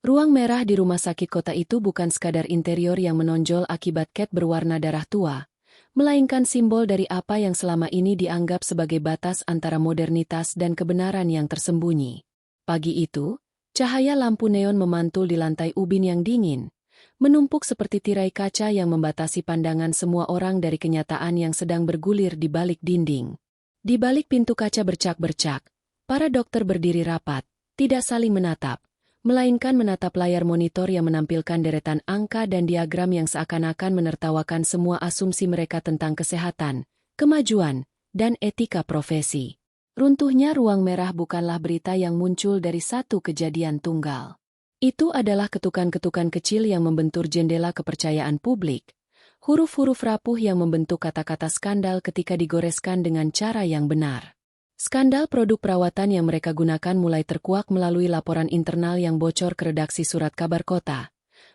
Ruang merah di rumah sakit kota itu bukan sekadar interior yang menonjol akibat cat berwarna darah tua, melainkan simbol dari apa yang selama ini dianggap sebagai batas antara modernitas dan kebenaran yang tersembunyi. Pagi itu, cahaya lampu neon memantul di lantai ubin yang dingin, menumpuk seperti tirai kaca yang membatasi pandangan semua orang dari kenyataan yang sedang bergulir di balik dinding. Di balik pintu kaca bercak-bercak, para dokter berdiri rapat, tidak saling menatap, melainkan menatap layar monitor yang menampilkan deretan angka dan diagram yang seakan-akan menertawakan semua asumsi mereka tentang kesehatan, kemajuan, dan etika profesi. Runtuhnya ruang merah bukanlah berita yang muncul dari satu kejadian tunggal. Itu adalah ketukan-ketukan kecil yang membentur jendela kepercayaan publik, huruf-huruf rapuh yang membentuk kata-kata skandal ketika digoreskan dengan cara yang benar. Skandal produk perawatan yang mereka gunakan mulai terkuak melalui laporan internal yang bocor ke redaksi surat kabar kota,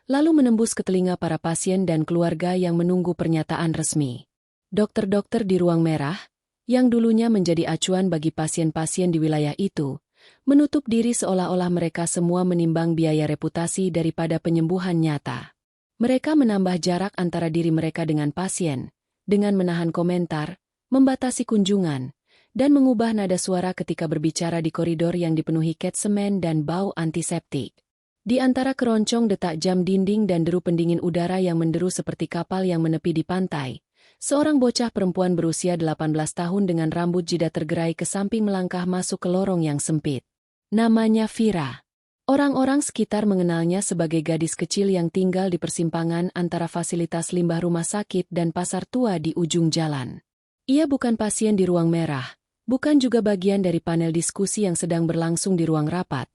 lalu menembus ke telinga para pasien dan keluarga yang menunggu pernyataan resmi. Dokter-dokter di ruang merah, yang dulunya menjadi acuan bagi pasien-pasien di wilayah itu, menutup diri seolah-olah mereka semua menimbang biaya reputasi daripada penyembuhan nyata. Mereka menambah jarak antara diri mereka dengan pasien, dengan menahan komentar, membatasi kunjungan, dan mengubah nada suara ketika berbicara di koridor yang dipenuhi cat semen dan bau antiseptik. Di antara keroncong detak jam dinding dan deru pendingin udara yang menderu seperti kapal yang menepi di pantai, seorang bocah perempuan berusia 18 tahun dengan rambut jidat tergerai ke samping melangkah masuk ke lorong yang sempit. Namanya Vira. Orang-orang sekitar mengenalnya sebagai gadis kecil yang tinggal di persimpangan antara fasilitas limbah rumah sakit dan pasar tua di ujung jalan. Ia bukan pasien di ruang merah, bukan juga bagian dari panel diskusi yang sedang berlangsung di ruang rapat.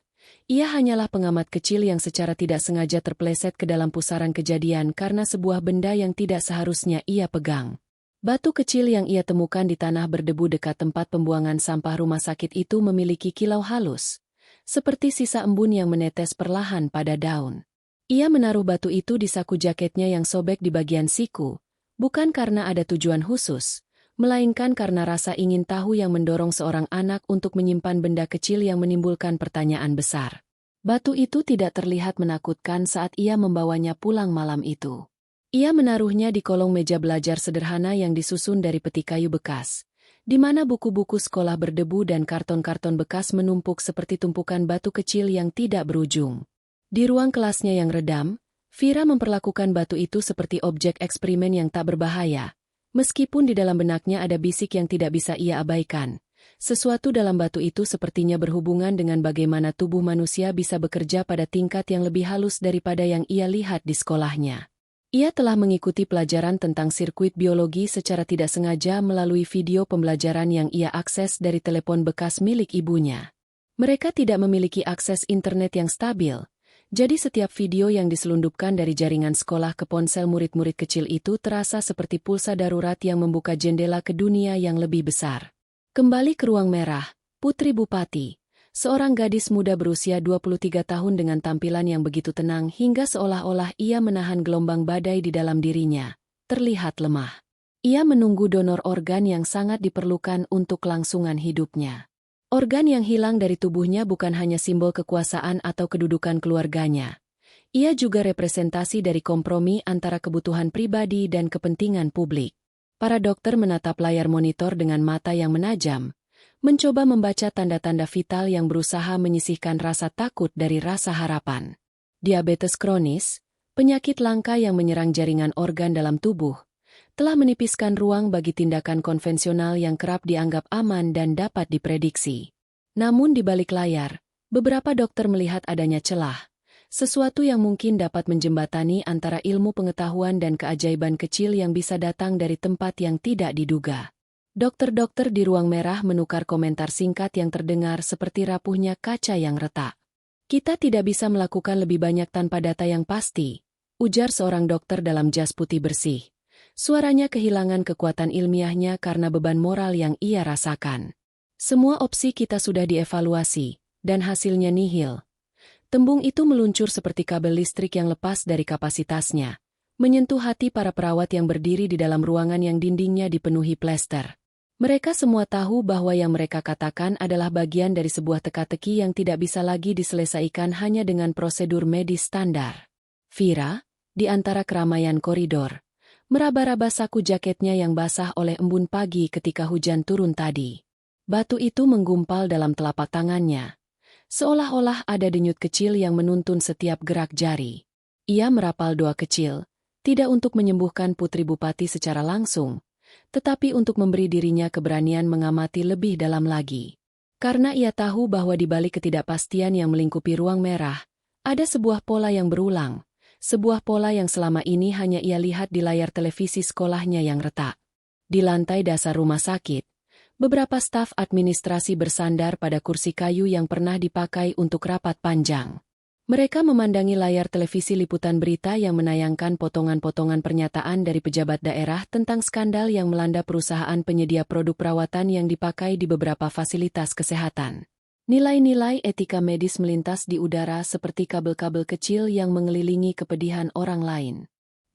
Ia hanyalah pengamat kecil yang secara tidak sengaja terpeleset ke dalam pusaran kejadian karena sebuah benda yang tidak seharusnya ia pegang. Batu kecil yang ia temukan di tanah berdebu dekat tempat pembuangan sampah rumah sakit itu memiliki kilau halus, seperti sisa embun yang menetes perlahan pada daun. Ia menaruh batu itu di saku jaketnya yang sobek di bagian siku, bukan karena ada tujuan khusus, melainkan karena rasa ingin tahu yang mendorong seorang anak untuk menyimpan benda kecil yang menimbulkan pertanyaan besar. Batu itu tidak terlihat menakutkan saat ia membawanya pulang malam itu. Ia menaruhnya di kolong meja belajar sederhana yang disusun dari peti kayu bekas, di mana buku-buku sekolah berdebu dan karton-karton bekas menumpuk seperti tumpukan batu kecil yang tidak berujung. Di ruang kelasnya yang redam, Vira memperlakukan batu itu seperti objek eksperimen yang tak berbahaya. Meskipun di dalam benaknya ada bisik yang tidak bisa ia abaikan, sesuatu dalam batu itu sepertinya berhubungan dengan bagaimana tubuh manusia bisa bekerja pada tingkat yang lebih halus daripada yang ia lihat di sekolahnya. Ia telah mengikuti pelajaran tentang sirkuit biologi secara tidak sengaja melalui video pembelajaran yang ia akses dari telepon bekas milik ibunya. Mereka tidak memiliki akses internet yang stabil. Jadi setiap video yang diselundupkan dari jaringan sekolah ke ponsel murid-murid kecil itu terasa seperti pulsa darurat yang membuka jendela ke dunia yang lebih besar. Kembali ke ruang merah, Putri Bupati, seorang gadis muda berusia 23 tahun dengan tampilan yang begitu tenang hingga seolah-olah ia menahan gelombang badai di dalam dirinya, terlihat lemah. Ia menunggu donor organ yang sangat diperlukan untuk kelangsungan hidupnya. Organ yang hilang dari tubuhnya bukan hanya simbol kekuasaan atau kedudukan keluarganya. Ia juga representasi dari kompromi antara kebutuhan pribadi dan kepentingan publik. Para dokter menatap layar monitor dengan mata yang menajam, mencoba membaca tanda-tanda vital yang berusaha menyisihkan rasa takut dari rasa harapan. Diabetes kronis, penyakit langka yang menyerang jaringan organ dalam tubuh, telah menipiskan ruang bagi tindakan konvensional yang kerap dianggap aman dan dapat diprediksi. Namun di balik layar, beberapa dokter melihat adanya celah, sesuatu yang mungkin dapat menjembatani antara ilmu pengetahuan dan keajaiban kecil yang bisa datang dari tempat yang tidak diduga. Dokter-dokter di ruang merah menukar komentar singkat yang terdengar seperti rapuhnya kaca yang retak. Kita tidak bisa melakukan lebih banyak tanpa data yang pasti, ujar seorang dokter dalam jas putih bersih. Suaranya kehilangan kekuatan ilmiahnya karena beban moral yang ia rasakan. Semua opsi kita sudah dievaluasi, dan hasilnya nihil. Tembung itu meluncur seperti kabel listrik yang lepas dari kapasitasnya, menyentuh hati para perawat yang berdiri di dalam ruangan yang dindingnya dipenuhi plester. Mereka semua tahu bahwa yang mereka katakan adalah bagian dari sebuah teka-teki yang tidak bisa lagi diselesaikan hanya dengan prosedur medis standar. Vira, di antara keramaian koridor, meraba-raba saku jaketnya yang basah oleh embun pagi ketika hujan turun tadi. Batu itu menggumpal dalam telapak tangannya, seolah-olah ada denyut kecil yang menuntun setiap gerak jari. Ia merapal doa kecil, tidak untuk menyembuhkan Putri Bupati secara langsung, tetapi untuk memberi dirinya keberanian mengamati lebih dalam lagi. Karena ia tahu bahwa di balik ketidakpastian yang melingkupi ruang merah, ada sebuah pola yang berulang, sebuah pola yang selama ini hanya ia lihat di layar televisi sekolahnya yang retak. Di lantai dasar rumah sakit, beberapa staf administrasi bersandar pada kursi kayu yang pernah dipakai untuk rapat panjang. Mereka memandangi layar televisi liputan berita yang menayangkan potongan-potongan pernyataan dari pejabat daerah tentang skandal yang melanda perusahaan penyedia produk perawatan yang dipakai di beberapa fasilitas kesehatan. Nilai-nilai etika medis melintas di udara seperti kabel-kabel kecil yang mengelilingi kepedihan orang lain.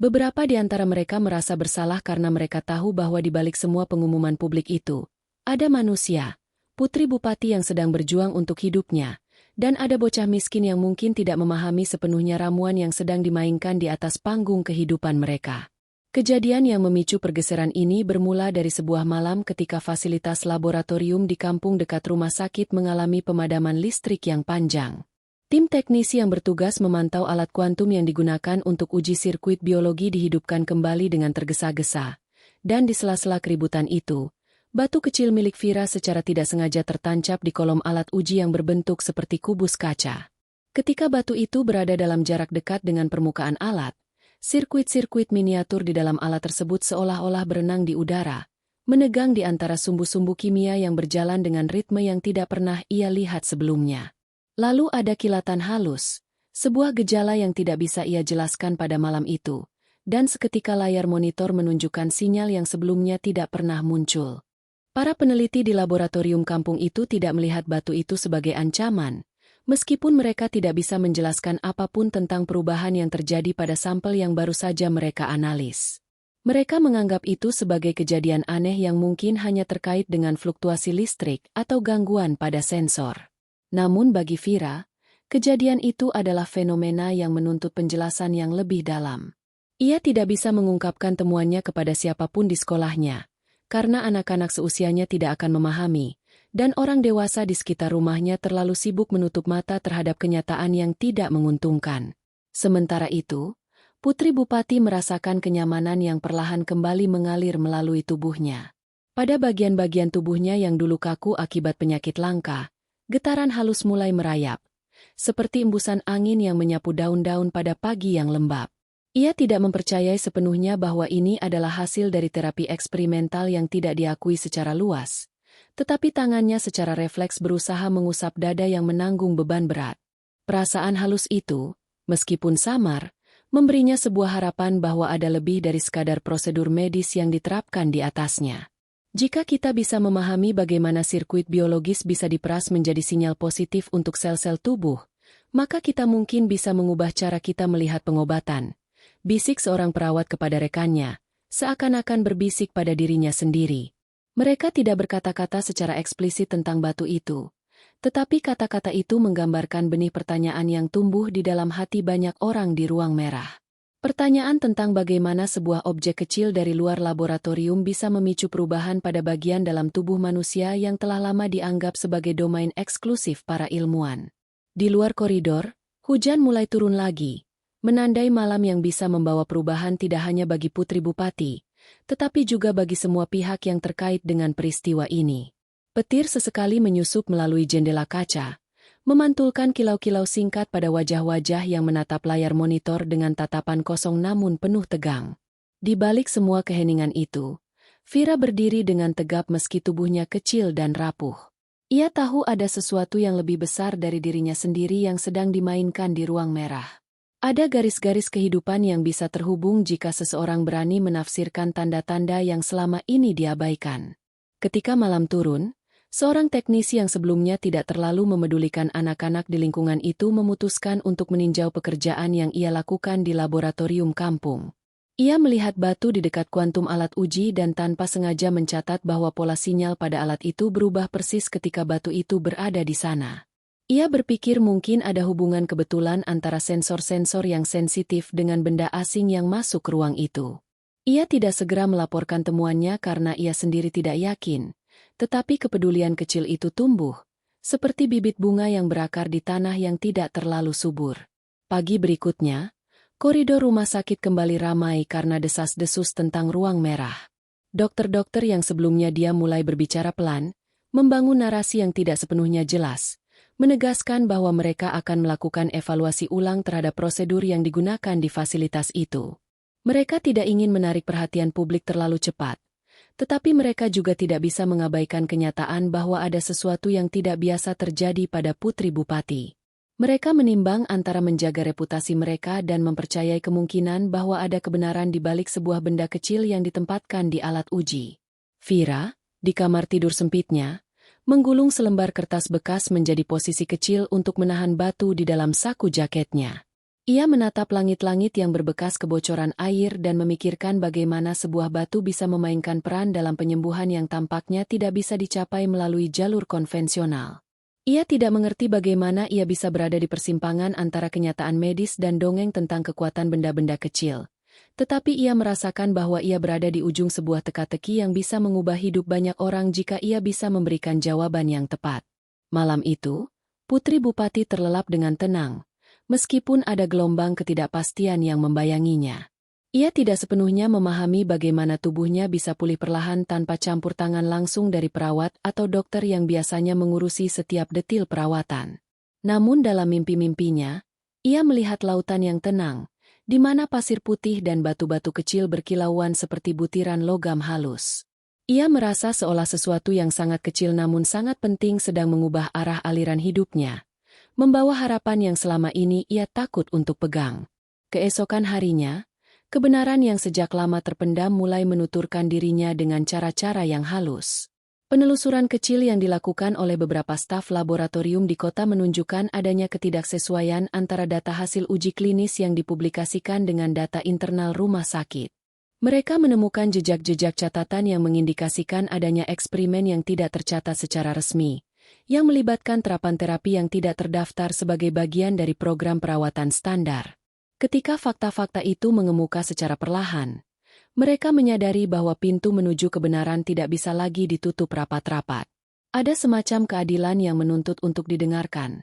Beberapa di antara mereka merasa bersalah karena mereka tahu bahwa di balik semua pengumuman publik itu, ada manusia, Putri Bupati yang sedang berjuang untuk hidupnya, dan ada bocah miskin yang mungkin tidak memahami sepenuhnya ramuan yang sedang dimainkan di atas panggung kehidupan mereka. Kejadian yang memicu pergeseran ini bermula dari sebuah malam ketika fasilitas laboratorium di kampung dekat rumah sakit mengalami pemadaman listrik yang panjang. Tim teknisi yang bertugas memantau alat kuantum yang digunakan untuk uji sirkuit biologi dihidupkan kembali dengan tergesa-gesa. Dan di sela-sela keributan itu, batu kecil milik Vira secara tidak sengaja tertancap di kolom alat uji yang berbentuk seperti kubus kaca. Ketika batu itu berada dalam jarak dekat dengan permukaan alat, sirkuit-sirkuit miniatur di dalam alat tersebut seolah-olah berenang di udara, menegang di antara sumbu-sumbu kimia yang berjalan dengan ritme yang tidak pernah ia lihat sebelumnya. Lalu ada kilatan halus, sebuah gejala yang tidak bisa ia jelaskan pada malam itu, dan seketika layar monitor menunjukkan sinyal yang sebelumnya tidak pernah muncul. Para peneliti di laboratorium kampung itu tidak melihat batu itu sebagai ancaman, meskipun mereka tidak bisa menjelaskan apapun tentang perubahan yang terjadi pada sampel yang baru saja mereka analis. Mereka menganggap itu sebagai kejadian aneh yang mungkin hanya terkait dengan fluktuasi listrik atau gangguan pada sensor. Namun bagi Vira, kejadian itu adalah fenomena yang menuntut penjelasan yang lebih dalam. Ia tidak bisa mengungkapkan temuannya kepada siapapun di sekolahnya, karena anak-anak seusianya tidak akan memahami, dan orang dewasa di sekitar rumahnya terlalu sibuk menutup mata terhadap kenyataan yang tidak menguntungkan. Sementara itu, Putri Bupati merasakan kenyamanan yang perlahan kembali mengalir melalui tubuhnya. Pada bagian-bagian tubuhnya yang dulu kaku akibat penyakit langka, getaran halus mulai merayap, seperti embusan angin yang menyapu daun-daun pada pagi yang lembab. Ia tidak mempercayai sepenuhnya bahwa ini adalah hasil dari terapi eksperimental yang tidak diakui secara luas, tetapi tangannya secara refleks berusaha mengusap dada yang menanggung beban berat. Perasaan halus itu, meskipun samar, memberinya sebuah harapan bahwa ada lebih dari sekadar prosedur medis yang diterapkan di atasnya. Jika kita bisa memahami bagaimana sirkuit biologis bisa diperas menjadi sinyal positif untuk sel-sel tubuh, maka kita mungkin bisa mengubah cara kita melihat pengobatan. Bisik seorang perawat kepada rekannya, seakan-akan berbisik pada dirinya sendiri. Mereka tidak berkata-kata secara eksplisit tentang batu itu, tetapi kata-kata itu menggambarkan benih pertanyaan yang tumbuh di dalam hati banyak orang di ruang merah. Pertanyaan tentang bagaimana sebuah objek kecil dari luar laboratorium bisa memicu perubahan pada bagian dalam tubuh manusia yang telah lama dianggap sebagai domain eksklusif para ilmuwan. Di luar koridor, hujan mulai turun lagi, menandai malam yang bisa membawa perubahan tidak hanya bagi Putri Bupati, tetapi juga bagi semua pihak yang terkait dengan peristiwa ini. Petir sesekali menyusup melalui jendela kaca, memantulkan kilau-kilau singkat pada wajah-wajah yang menatap layar monitor dengan tatapan kosong namun penuh tegang. Di balik semua keheningan itu, Vira berdiri dengan tegap meski tubuhnya kecil dan rapuh. Ia tahu ada sesuatu yang lebih besar dari dirinya sendiri yang sedang dimainkan di ruang merah. Ada garis-garis kehidupan yang bisa terhubung jika seseorang berani menafsirkan tanda-tanda yang selama ini diabaikan. Ketika malam turun, seorang teknisi yang sebelumnya tidak terlalu memedulikan anak-anak di lingkungan itu memutuskan untuk meninjau pekerjaan yang ia lakukan di laboratorium kampung. Ia melihat batu di dekat kuantum alat uji dan tanpa sengaja mencatat bahwa pola sinyal pada alat itu berubah persis ketika batu itu berada di sana. Ia berpikir mungkin ada hubungan kebetulan antara sensor-sensor yang sensitif dengan benda asing yang masuk ke ruang itu. Ia tidak segera melaporkan temuannya karena ia sendiri tidak yakin, tetapi kepedulian kecil itu tumbuh, seperti bibit bunga yang berakar di tanah yang tidak terlalu subur. Pagi berikutnya, koridor rumah sakit kembali ramai karena desas-desus tentang ruang merah. Dokter-dokter yang sebelumnya dia mulai berbicara pelan, membangun narasi yang tidak sepenuhnya jelas, menegaskan bahwa mereka akan melakukan evaluasi ulang terhadap prosedur yang digunakan di fasilitas itu. Mereka tidak ingin menarik perhatian publik terlalu cepat, tetapi mereka juga tidak bisa mengabaikan kenyataan bahwa ada sesuatu yang tidak biasa terjadi pada Putri Bupati. Mereka menimbang antara menjaga reputasi mereka dan mempercayai kemungkinan bahwa ada kebenaran di balik sebuah benda kecil yang ditempatkan di alat uji. Vira, di kamar tidur sempitnya, menggulung selembar kertas bekas menjadi posisi kecil untuk menahan batu di dalam saku jaketnya. Ia menatap langit-langit yang berbekas kebocoran air dan memikirkan bagaimana sebuah batu bisa memainkan peran dalam penyembuhan yang tampaknya tidak bisa dicapai melalui jalur konvensional. Ia tidak mengerti bagaimana ia bisa berada di persimpangan antara kenyataan medis dan dongeng tentang kekuatan benda-benda kecil. Tetapi ia merasakan bahwa ia berada di ujung sebuah teka-teki yang bisa mengubah hidup banyak orang jika ia bisa memberikan jawaban yang tepat. Malam itu, Putri Bupati terlelap dengan tenang, meskipun ada gelombang ketidakpastian yang membayanginya. Ia tidak sepenuhnya memahami bagaimana tubuhnya bisa pulih perlahan tanpa campur tangan langsung dari perawat atau dokter yang biasanya mengurusi setiap detil perawatan. Namun dalam mimpi-mimpinya, ia melihat lautan yang tenang, di mana pasir putih dan batu-batu kecil berkilauan seperti butiran logam halus. Ia merasa seolah sesuatu yang sangat kecil namun sangat penting sedang mengubah arah aliran hidupnya, membawa harapan yang selama ini ia takut untuk pegang. Keesokan harinya, kebenaran yang sejak lama terpendam mulai menuturkan dirinya dengan cara-cara yang halus. Penelusuran kecil yang dilakukan oleh beberapa staf laboratorium di kota menunjukkan adanya ketidaksesuaian antara data hasil uji klinis yang dipublikasikan dengan data internal rumah sakit. Mereka menemukan jejak-jejak catatan yang mengindikasikan adanya eksperimen yang tidak tercatat secara resmi, yang melibatkan terapan terapi yang tidak terdaftar sebagai bagian dari program perawatan standar. Ketika fakta-fakta itu mengemuka secara perlahan, mereka menyadari bahwa pintu menuju kebenaran tidak bisa lagi ditutup rapat-rapat. Ada semacam keadilan yang menuntut untuk didengarkan,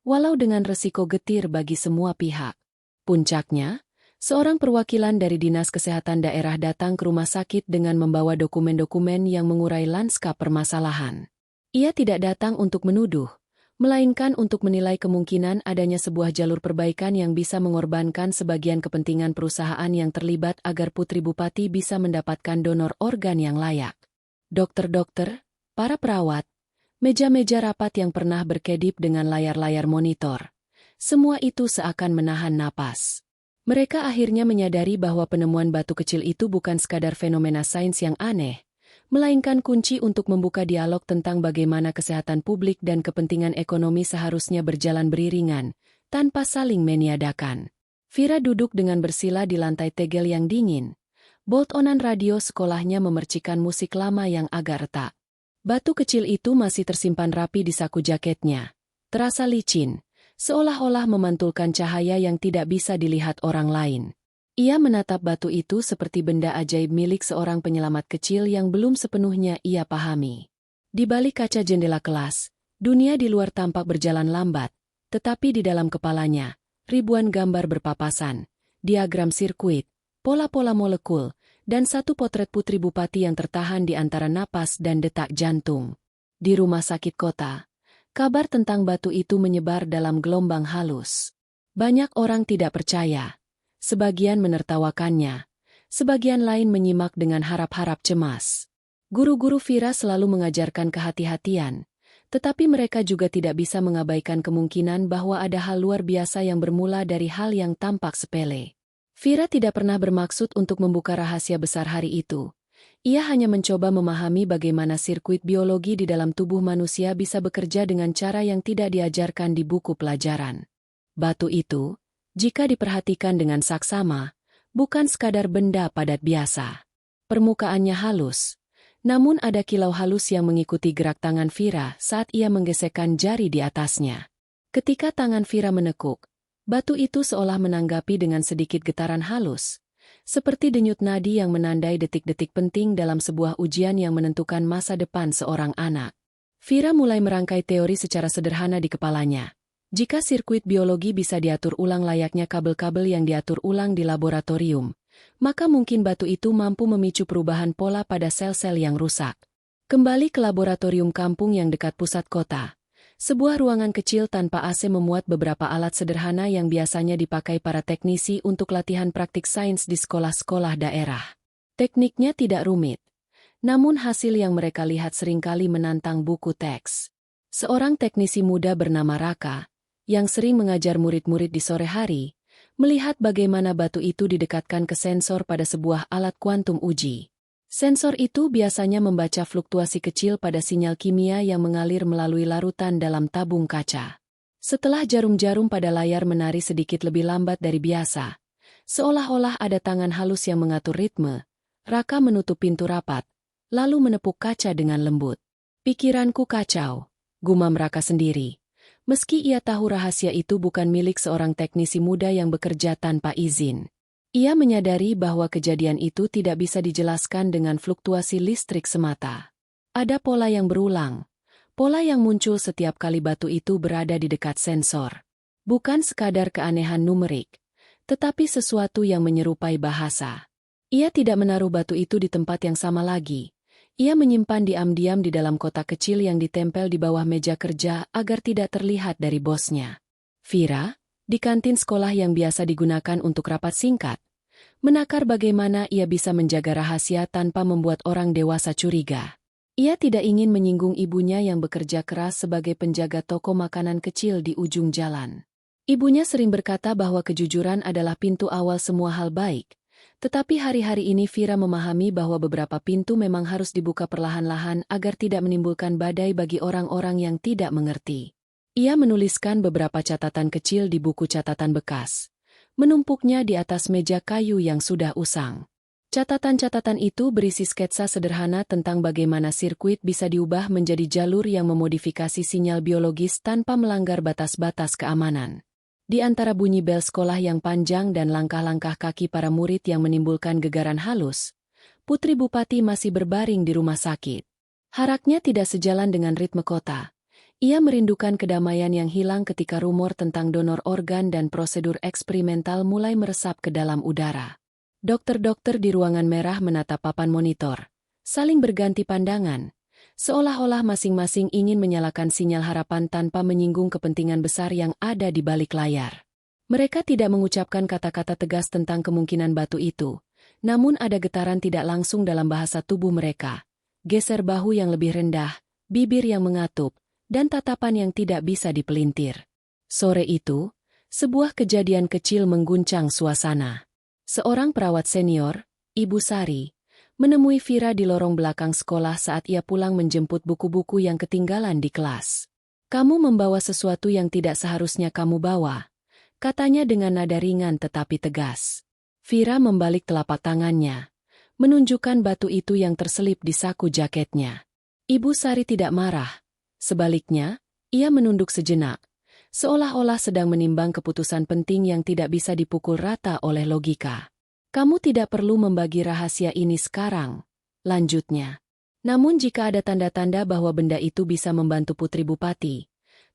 walau dengan resiko getir bagi semua pihak. Puncaknya, seorang perwakilan dari Dinas Kesehatan Daerah datang ke rumah sakit dengan membawa dokumen-dokumen yang mengurai lanskap permasalahan. Ia tidak datang untuk menuduh, melainkan untuk menilai kemungkinan adanya sebuah jalur perbaikan yang bisa mengorbankan sebagian kepentingan perusahaan yang terlibat agar Putri Bupati bisa mendapatkan donor organ yang layak. Dokter-dokter, para perawat, meja-meja rapat yang pernah berkedip dengan layar-layar monitor. Semua itu seakan menahan napas. Mereka akhirnya menyadari bahwa penemuan batu kecil itu bukan sekadar fenomena sains yang aneh, melainkan kunci untuk membuka dialog tentang bagaimana kesehatan publik dan kepentingan ekonomi seharusnya berjalan beriringan, tanpa saling meniadakan. Vira duduk dengan bersila di lantai tegel yang dingin. Bolt-onan radio sekolahnya memercikan musik lama yang agak retak. Batu kecil itu masih tersimpan rapi di saku jaketnya. Terasa licin, seolah-olah memantulkan cahaya yang tidak bisa dilihat orang lain. Ia menatap batu itu seperti benda ajaib milik seorang penyelamat kecil yang belum sepenuhnya ia pahami. Di balik kaca jendela kelas, dunia di luar tampak berjalan lambat, tetapi di dalam kepalanya, ribuan gambar berpapasan, diagram sirkuit, pola-pola molekul, dan satu potret Putri Bupati yang tertahan di antara napas dan detak jantung. Di rumah sakit kota, kabar tentang batu itu menyebar dalam gelombang halus. Banyak orang tidak percaya. Sebagian menertawakannya, sebagian lain menyimak dengan harap-harap cemas. Guru-guru Vira selalu mengajarkan kehati-hatian, tetapi mereka juga tidak bisa mengabaikan kemungkinan bahwa ada hal luar biasa yang bermula dari hal yang tampak sepele. Vira tidak pernah bermaksud untuk membuka rahasia besar hari itu. Ia hanya mencoba memahami bagaimana sirkuit biologi di dalam tubuh manusia bisa bekerja dengan cara yang tidak diajarkan di buku pelajaran. Batu itu, jika diperhatikan dengan saksama, bukan sekadar benda padat biasa. Permukaannya halus, namun ada kilau halus yang mengikuti gerak tangan Vira saat ia menggesekkan jari di atasnya. Ketika tangan Vira menekuk, batu itu seolah menanggapi dengan sedikit getaran halus, seperti denyut nadi yang menandai detik-detik penting dalam sebuah ujian yang menentukan masa depan seorang anak. Vira mulai merangkai teori secara sederhana di kepalanya. Jika sirkuit biologi bisa diatur ulang layaknya kabel-kabel yang diatur ulang di laboratorium, maka mungkin batu itu mampu memicu perubahan pola pada sel-sel yang rusak. Kembali ke laboratorium kampung yang dekat pusat kota. Sebuah ruangan kecil tanpa AC memuat beberapa alat sederhana yang biasanya dipakai para teknisi untuk latihan praktik sains di sekolah-sekolah daerah. Tekniknya tidak rumit, namun hasil yang mereka lihat seringkali menantang buku teks. Seorang teknisi muda bernama Raka, yang sering mengajar murid-murid di sore hari, melihat bagaimana batu itu didekatkan ke sensor pada sebuah alat kuantum uji. Sensor itu biasanya membaca fluktuasi kecil pada sinyal kimia yang mengalir melalui larutan dalam tabung kaca. Setelah jarum-jarum pada layar menari sedikit lebih lambat dari biasa, seolah-olah ada tangan halus yang mengatur ritme, Raka menutup pintu rapat, lalu menepuk kaca dengan lembut. Pikiranku kacau, gumam Raka sendiri. Meski ia tahu rahasia itu bukan milik seorang teknisi muda yang bekerja tanpa izin. Ia menyadari bahwa kejadian itu tidak bisa dijelaskan dengan fluktuasi listrik semata. Ada pola yang berulang, pola yang muncul setiap kali batu itu berada di dekat sensor. Bukan sekadar keanehan numerik, tetapi sesuatu yang menyerupai bahasa. Ia tidak menaruh batu itu di tempat yang sama lagi. Ia menyimpan diam-diam di dalam kotak kecil yang ditempel di bawah meja kerja agar tidak terlihat dari bosnya. Vira, di kantin sekolah yang biasa digunakan untuk rapat singkat, menakar bagaimana ia bisa menjaga rahasia tanpa membuat orang dewasa curiga. Ia tidak ingin menyinggung ibunya yang bekerja keras sebagai penjaga toko makanan kecil di ujung jalan. Ibunya sering berkata bahwa kejujuran adalah pintu awal semua hal baik, tetapi hari-hari ini Vira memahami bahwa beberapa pintu memang harus dibuka perlahan-lahan agar tidak menimbulkan badai bagi orang-orang yang tidak mengerti. Ia menuliskan beberapa catatan kecil di buku catatan bekas, menumpuknya di atas meja kayu yang sudah usang. Catatan-catatan itu berisi sketsa sederhana tentang bagaimana sirkuit bisa diubah menjadi jalur yang memodifikasi sinyal biologis tanpa melanggar batas-batas keamanan. Di antara bunyi bel sekolah yang panjang dan langkah-langkah kaki para murid yang menimbulkan gegaran halus, Putri Bupati masih berbaring di rumah sakit. Haraknya tidak sejalan dengan ritme kota. Ia merindukan kedamaian yang hilang ketika rumor tentang donor organ dan prosedur eksperimental mulai meresap ke dalam udara. Dokter-dokter di ruangan merah menatap papan monitor, saling berganti pandangan, seolah-olah masing-masing ingin menyalakan sinyal harapan tanpa menyinggung kepentingan besar yang ada di balik layar. Mereka tidak mengucapkan kata-kata tegas tentang kemungkinan batu itu, namun ada getaran tidak langsung dalam bahasa tubuh mereka, geser bahu yang lebih rendah, bibir yang mengatup, dan tatapan yang tidak bisa dipelintir. Sore itu, sebuah kejadian kecil mengguncang suasana. Seorang perawat senior, Ibu Sari, menemui Vira di lorong belakang sekolah saat ia pulang menjemput buku-buku yang ketinggalan di kelas. "Kamu membawa sesuatu yang tidak seharusnya kamu bawa," katanya dengan nada ringan tetapi tegas. Vira membalik telapak tangannya, menunjukkan batu itu yang terselip di saku jaketnya. Ibu Sari tidak marah. Sebaliknya, ia menunduk sejenak, seolah-olah sedang menimbang keputusan penting yang tidak bisa dipukul rata oleh logika. "Kamu tidak perlu membagi rahasia ini sekarang," lanjutnya. "Namun jika ada tanda-tanda bahwa benda itu bisa membantu Putri Bupati,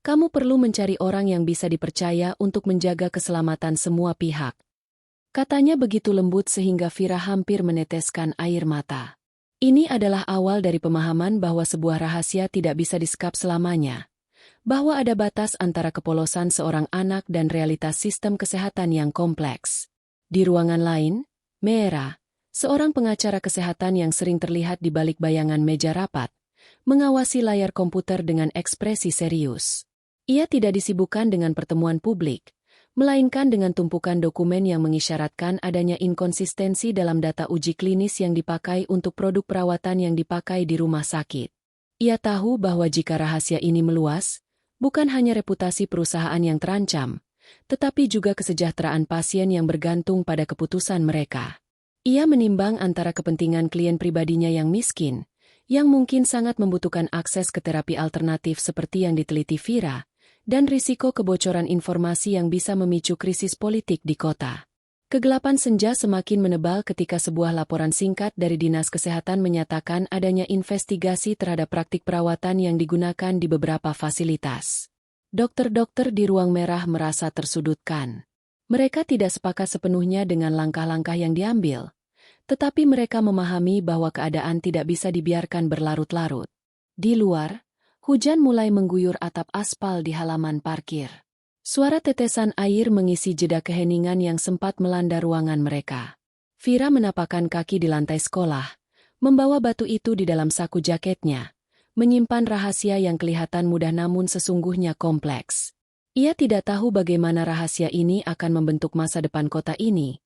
kamu perlu mencari orang yang bisa dipercaya untuk menjaga keselamatan semua pihak." Katanya begitu lembut sehingga Vira hampir meneteskan air mata. Ini adalah awal dari pemahaman bahwa sebuah rahasia tidak bisa disekap selamanya, bahwa ada batas antara kepolosan seorang anak dan realitas sistem kesehatan yang kompleks. Di ruangan lain, Meera, seorang pengacara kesehatan yang sering terlihat di balik bayangan meja rapat, mengawasi layar komputer dengan ekspresi serius. Ia tidak disibukkan dengan pertemuan publik, melainkan dengan tumpukan dokumen yang mengisyaratkan adanya inkonsistensi dalam data uji klinis yang dipakai untuk produk perawatan yang dipakai di rumah sakit. Ia tahu bahwa jika rahasia ini meluas, bukan hanya reputasi perusahaan yang terancam, tetapi juga kesejahteraan pasien yang bergantung pada keputusan mereka. Ia menimbang antara kepentingan klien pribadinya yang miskin, yang mungkin sangat membutuhkan akses ke terapi alternatif seperti yang diteliti Vira, dan risiko kebocoran informasi yang bisa memicu krisis politik di kota. Kegelapan senja semakin menebal ketika sebuah laporan singkat dari Dinas Kesehatan menyatakan adanya investigasi terhadap praktik perawatan yang digunakan di beberapa fasilitas. Dokter-dokter di ruang merah merasa tersudutkan. Mereka tidak sepakat sepenuhnya dengan langkah-langkah yang diambil, tetapi mereka memahami bahwa keadaan tidak bisa dibiarkan berlarut-larut. Di luar, hujan mulai mengguyur atap aspal di halaman parkir. Suara tetesan air mengisi jeda keheningan yang sempat melanda ruangan mereka. Vira menapakkan kaki di lantai sekolah, membawa batu itu di dalam saku jaketnya, menyimpan rahasia yang kelihatan mudah namun sesungguhnya kompleks. Ia tidak tahu bagaimana rahasia ini akan membentuk masa depan kota ini,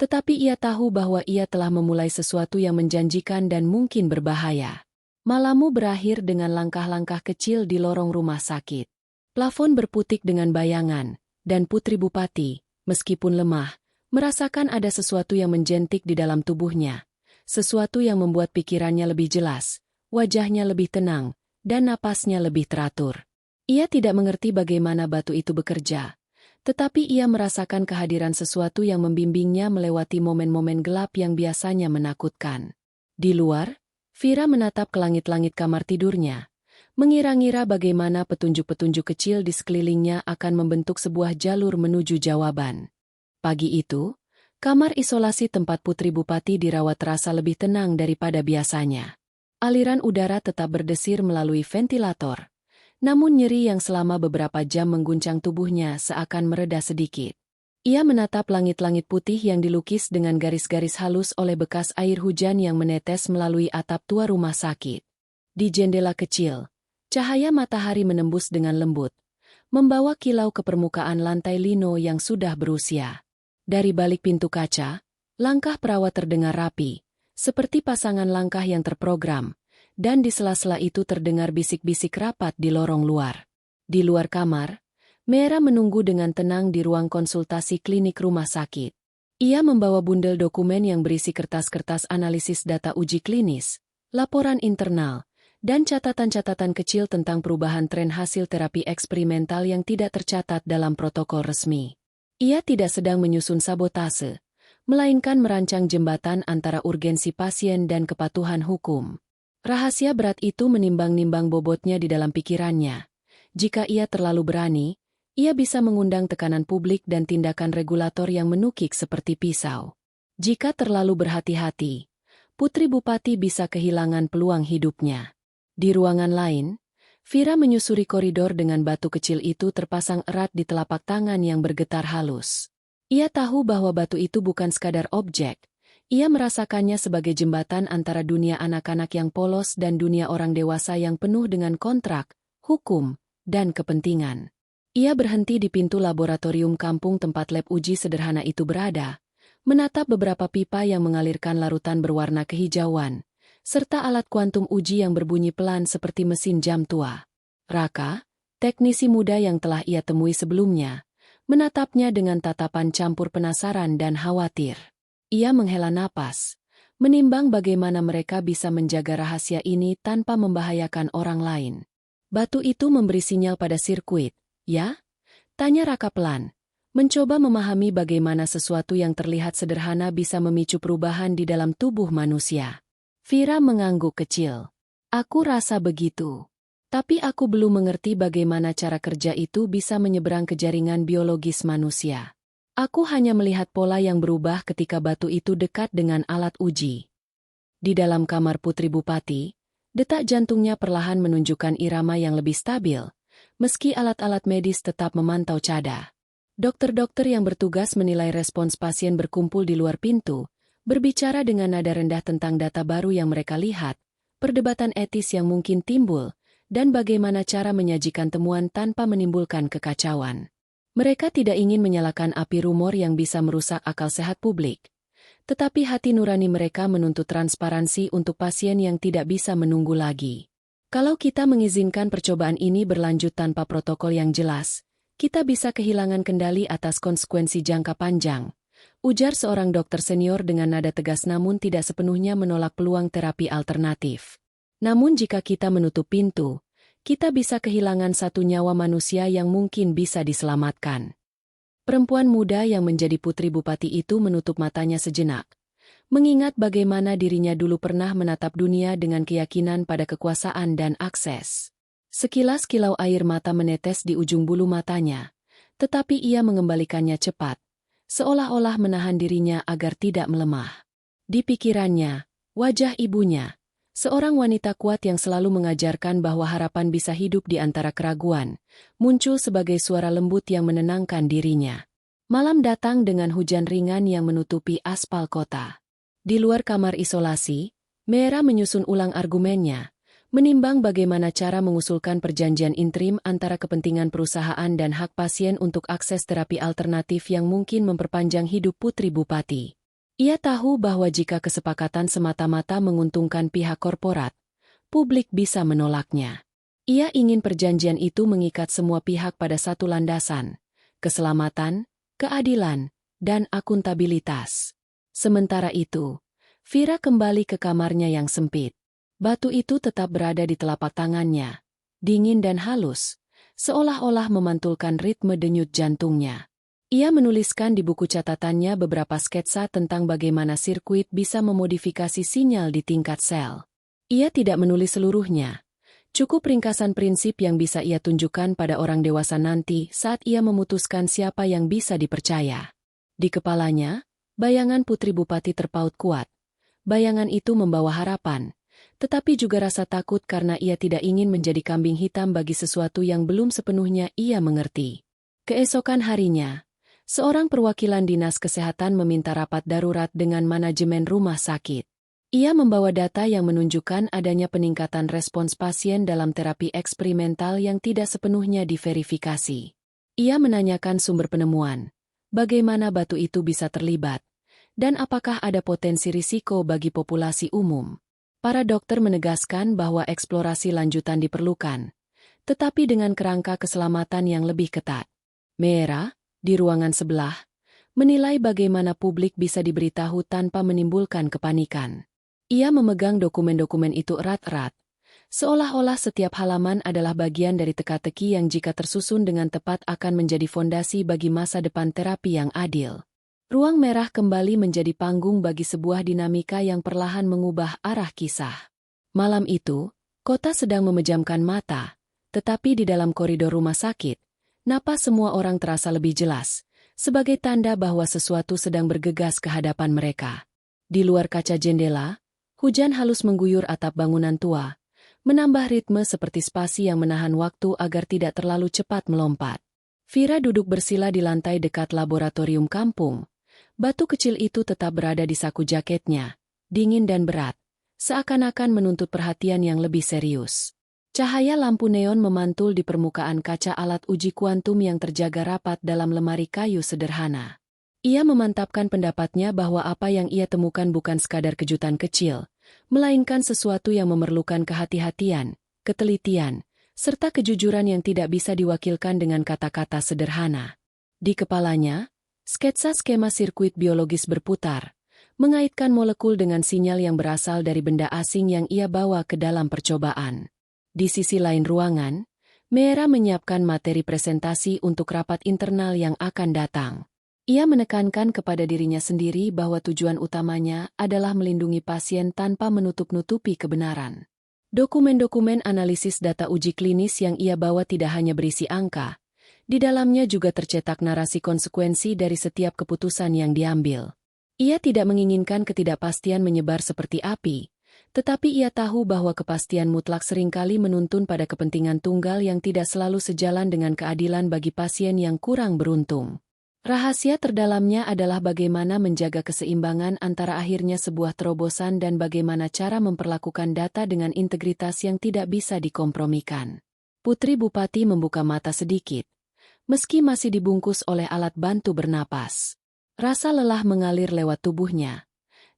tetapi ia tahu bahwa ia telah memulai sesuatu yang menjanjikan dan mungkin berbahaya. Malammu berakhir dengan langkah-langkah kecil di lorong rumah sakit. Plafon berputik dengan bayangan, dan Putri Bupati, meskipun lemah, merasakan ada sesuatu yang menjentik di dalam tubuhnya, sesuatu yang membuat pikirannya lebih jelas, wajahnya lebih tenang, dan napasnya lebih teratur. Ia tidak mengerti bagaimana batu itu bekerja, tetapi ia merasakan kehadiran sesuatu yang membimbingnya melewati momen-momen gelap yang biasanya menakutkan. Di luar, Vira menatap ke langit-langit kamar tidurnya, mengira-ngira bagaimana petunjuk-petunjuk kecil di sekelilingnya akan membentuk sebuah jalur menuju jawaban. Pagi itu, kamar isolasi tempat Putri Bupati dirawat terasa lebih tenang daripada biasanya. Aliran udara tetap berdesir melalui ventilator, namun nyeri yang selama beberapa jam mengguncang tubuhnya seakan mereda sedikit. Ia menatap langit-langit putih yang dilukis dengan garis-garis halus oleh bekas air hujan yang menetes melalui atap tua rumah sakit. Di jendela kecil, cahaya matahari menembus dengan lembut, membawa kilau ke permukaan lantai lino yang sudah berusia. Dari balik pintu kaca, langkah perawat terdengar rapi, seperti pasangan langkah yang terprogram, dan di sela-sela itu terdengar bisik-bisik rapat di lorong luar. Di luar kamar, Mera menunggu dengan tenang di ruang konsultasi klinik rumah sakit. Ia membawa bundel dokumen yang berisi kertas-kertas analisis data uji klinis, laporan internal, dan catatan-catatan kecil tentang perubahan tren hasil terapi eksperimental yang tidak tercatat dalam protokol resmi. Ia tidak sedang menyusun sabotase, melainkan merancang jembatan antara urgensi pasien dan kepatuhan hukum. Rahasia berat itu menimbang-nimbang bobotnya di dalam pikirannya. Jika ia terlalu berani, ia bisa mengundang tekanan publik dan tindakan regulator yang menukik seperti pisau. Jika terlalu berhati-hati, Putri Bupati bisa kehilangan peluang hidupnya. Di ruangan lain, Vira menyusuri koridor dengan batu kecil itu terpasang erat di telapak tangan yang bergetar halus. Ia tahu bahwa batu itu bukan sekadar objek, ia merasakannya sebagai jembatan antara dunia anak-anak yang polos dan dunia orang dewasa yang penuh dengan kontrak, hukum, dan kepentingan. Ia berhenti di pintu laboratorium kampung tempat lab uji sederhana itu berada, menatap beberapa pipa yang mengalirkan larutan berwarna kehijauan, serta alat kuantum uji yang berbunyi pelan seperti mesin jam tua. Raka, teknisi muda yang telah ia temui sebelumnya, menatapnya dengan tatapan campur penasaran dan khawatir. Ia menghela napas, menimbang bagaimana mereka bisa menjaga rahasia ini tanpa membahayakan orang lain. Batu itu memberi sinyal pada sirkuit, ya? Tanya Raka pelan, mencoba memahami bagaimana sesuatu yang terlihat sederhana bisa memicu perubahan di dalam tubuh manusia. Vira mengangguk kecil. Aku rasa begitu. Tapi aku belum mengerti bagaimana cara kerja itu bisa menyeberang ke jaringan biologis manusia. Aku hanya melihat pola yang berubah ketika batu itu dekat dengan alat uji. Di dalam kamar Putri Bupati, detak jantungnya perlahan menunjukkan irama yang lebih stabil, meski alat-alat medis tetap memantau cada. Dokter-dokter yang bertugas menilai respons pasien berkumpul di luar pintu, berbicara dengan nada rendah tentang data baru yang mereka lihat, perdebatan etis yang mungkin timbul, dan bagaimana cara menyajikan temuan tanpa menimbulkan kekacauan. Mereka tidak ingin menyalakan api rumor yang bisa merusak akal sehat publik, tetapi hati nurani mereka menuntut transparansi untuk pasien yang tidak bisa menunggu lagi. Kalau kita mengizinkan percobaan ini berlanjut tanpa protokol yang jelas, kita bisa kehilangan kendali atas konsekuensi jangka panjang, ujar seorang dokter senior dengan nada tegas namun tidak sepenuhnya menolak peluang terapi alternatif. Namun jika kita menutup pintu, kita bisa kehilangan satu nyawa manusia yang mungkin bisa diselamatkan. Perempuan muda yang menjadi putri bupati itu menutup matanya sejenak, mengingat bagaimana dirinya dulu pernah menatap dunia dengan keyakinan pada kekuasaan dan akses. Sekilas kilau air mata menetes di ujung bulu matanya, tetapi ia mengembalikannya cepat, seolah-olah menahan dirinya agar tidak melemah. Di pikirannya, wajah ibunya, seorang wanita kuat yang selalu mengajarkan bahwa harapan bisa hidup di antara keraguan, muncul sebagai suara lembut yang menenangkan dirinya. Malam datang dengan hujan ringan yang menutupi aspal kota. Di luar kamar isolasi, Meera menyusun ulang argumennya, menimbang bagaimana cara mengusulkan perjanjian interim antara kepentingan perusahaan dan hak pasien untuk akses terapi alternatif yang mungkin memperpanjang hidup putri bupati. Ia tahu bahwa jika kesepakatan semata-mata menguntungkan pihak korporat, publik bisa menolaknya. Ia ingin perjanjian itu mengikat semua pihak pada satu landasan: keselamatan, keadilan, dan akuntabilitas. Sementara itu, Vira kembali ke kamarnya yang sempit. Batu itu tetap berada di telapak tangannya, dingin dan halus, seolah-olah memantulkan ritme denyut jantungnya. Ia menuliskan di buku catatannya beberapa sketsa tentang bagaimana sirkuit bisa memodifikasi sinyal di tingkat sel. Ia tidak menulis seluruhnya, cukup ringkasan prinsip yang bisa ia tunjukkan pada orang dewasa nanti saat ia memutuskan siapa yang bisa dipercaya. Di kepalanya, bayangan putri bupati terpaut kuat. Bayangan itu membawa harapan, tetapi juga rasa takut karena ia tidak ingin menjadi kambing hitam bagi sesuatu yang belum sepenuhnya ia mengerti. Keesokan harinya, seorang perwakilan dinas kesehatan meminta rapat darurat dengan manajemen rumah sakit. Ia membawa data yang menunjukkan adanya peningkatan respons pasien dalam terapi eksperimental yang tidak sepenuhnya diverifikasi. Ia menanyakan sumber penemuan, bagaimana batu itu bisa terlibat, dan apakah ada potensi risiko bagi populasi umum. Para dokter menegaskan bahwa eksplorasi lanjutan diperlukan, tetapi dengan kerangka keselamatan yang lebih ketat. Meera, di ruangan sebelah, menilai bagaimana publik bisa diberitahu tanpa menimbulkan kepanikan. Ia memegang dokumen-dokumen itu erat-erat, seolah-olah setiap halaman adalah bagian dari teka-teki yang jika tersusun dengan tepat akan menjadi fondasi bagi masa depan terapi yang adil. Ruang merah kembali menjadi panggung bagi sebuah dinamika yang perlahan mengubah arah kisah. Malam itu, kota sedang memejamkan mata, tetapi di dalam koridor rumah sakit, napas semua orang terasa lebih jelas, sebagai tanda bahwa sesuatu sedang bergegas ke hadapan mereka. Di luar kaca jendela, hujan halus mengguyur atap bangunan tua, menambah ritme seperti spasi yang menahan waktu agar tidak terlalu cepat melompat. Vira duduk bersila di lantai dekat laboratorium kampung. Batu kecil itu tetap berada di saku jaketnya, dingin dan berat, seakan-akan menuntut perhatian yang lebih serius. Cahaya lampu neon memantul di permukaan kaca alat uji kuantum yang terjaga rapat dalam lemari kayu sederhana. Ia memantapkan pendapatnya bahwa apa yang ia temukan bukan sekadar kejutan kecil, melainkan sesuatu yang memerlukan kehati-hatian, ketelitian, serta kejujuran yang tidak bisa diwakilkan dengan kata-kata sederhana. Di kepalanya, sketsa skema sirkuit biologis berputar, mengaitkan molekul dengan sinyal yang berasal dari benda asing yang ia bawa ke dalam percobaan. Di sisi lain ruangan, Meera menyiapkan materi presentasi untuk rapat internal yang akan datang. Ia menekankan kepada dirinya sendiri bahwa tujuan utamanya adalah melindungi pasien tanpa menutup-nutupi kebenaran. Dokumen-dokumen analisis data uji klinis yang ia bawa tidak hanya berisi angka, di dalamnya juga tercetak narasi konsekuensi dari setiap keputusan yang diambil. Ia tidak menginginkan ketidakpastian menyebar seperti api, tetapi ia tahu bahwa kepastian mutlak seringkali menuntun pada kepentingan tunggal yang tidak selalu sejalan dengan keadilan bagi pasien yang kurang beruntung. Rahasia terdalamnya adalah bagaimana menjaga keseimbangan antara akhirnya sebuah terobosan dan bagaimana cara memperlakukan data dengan integritas yang tidak bisa dikompromikan. Putri Bupati membuka mata sedikit, meski masih dibungkus oleh alat bantu bernapas. Rasa lelah mengalir lewat tubuhnya,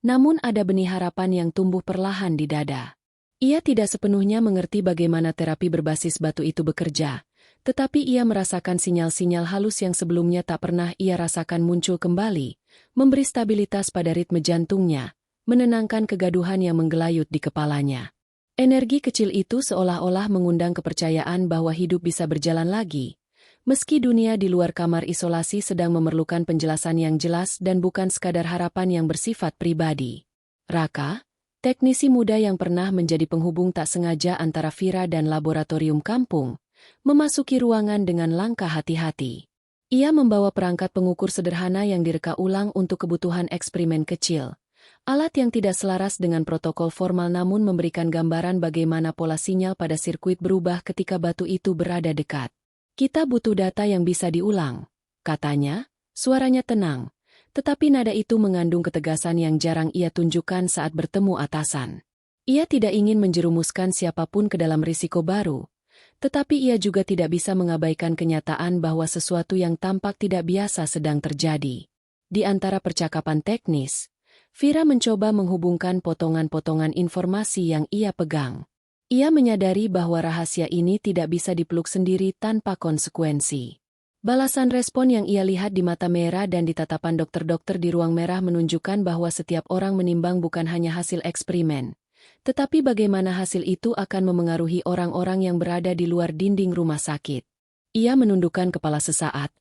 namun ada benih harapan yang tumbuh perlahan di dada. Ia tidak sepenuhnya mengerti bagaimana terapi berbasis batu itu bekerja, Tetapi ia merasakan sinyal-sinyal halus yang sebelumnya tak pernah ia rasakan muncul kembali, memberi stabilitas pada ritme jantungnya, menenangkan kegaduhan yang menggelayut di kepalanya. Energi kecil itu seolah-olah mengundang kepercayaan bahwa hidup bisa berjalan lagi, meski dunia di luar kamar isolasi sedang memerlukan penjelasan yang jelas dan bukan sekadar harapan yang bersifat pribadi. Raka, teknisi muda yang pernah menjadi penghubung tak sengaja antara Vira dan laboratorium kampung, memasuki ruangan dengan langkah hati-hati. Ia membawa perangkat pengukur sederhana yang direka ulang untuk kebutuhan eksperimen kecil. Alat yang tidak selaras dengan protokol formal namun memberikan gambaran bagaimana pola sinyal pada sirkuit berubah ketika batu itu berada dekat. Kita butuh data yang bisa diulang, katanya, suaranya tenang. Tetapi nada itu mengandung ketegasan yang jarang ia tunjukkan saat bertemu atasan. Ia tidak ingin menjerumuskan siapapun ke dalam risiko baru, tetapi ia juga tidak bisa mengabaikan kenyataan bahwa sesuatu yang tampak tidak biasa sedang terjadi. Di antara percakapan teknis, Vira mencoba menghubungkan potongan-potongan informasi yang ia pegang. Ia menyadari bahwa rahasia ini tidak bisa dipeluk sendiri tanpa konsekuensi. Balasan respon yang ia lihat di mata merah dan di tatapan dokter-dokter di ruang merah menunjukkan bahwa setiap orang menimbang bukan hanya hasil eksperimen, tetapi bagaimana hasil itu akan memengaruhi orang-orang yang berada di luar dinding rumah sakit. Ia menundukkan kepala sesaat,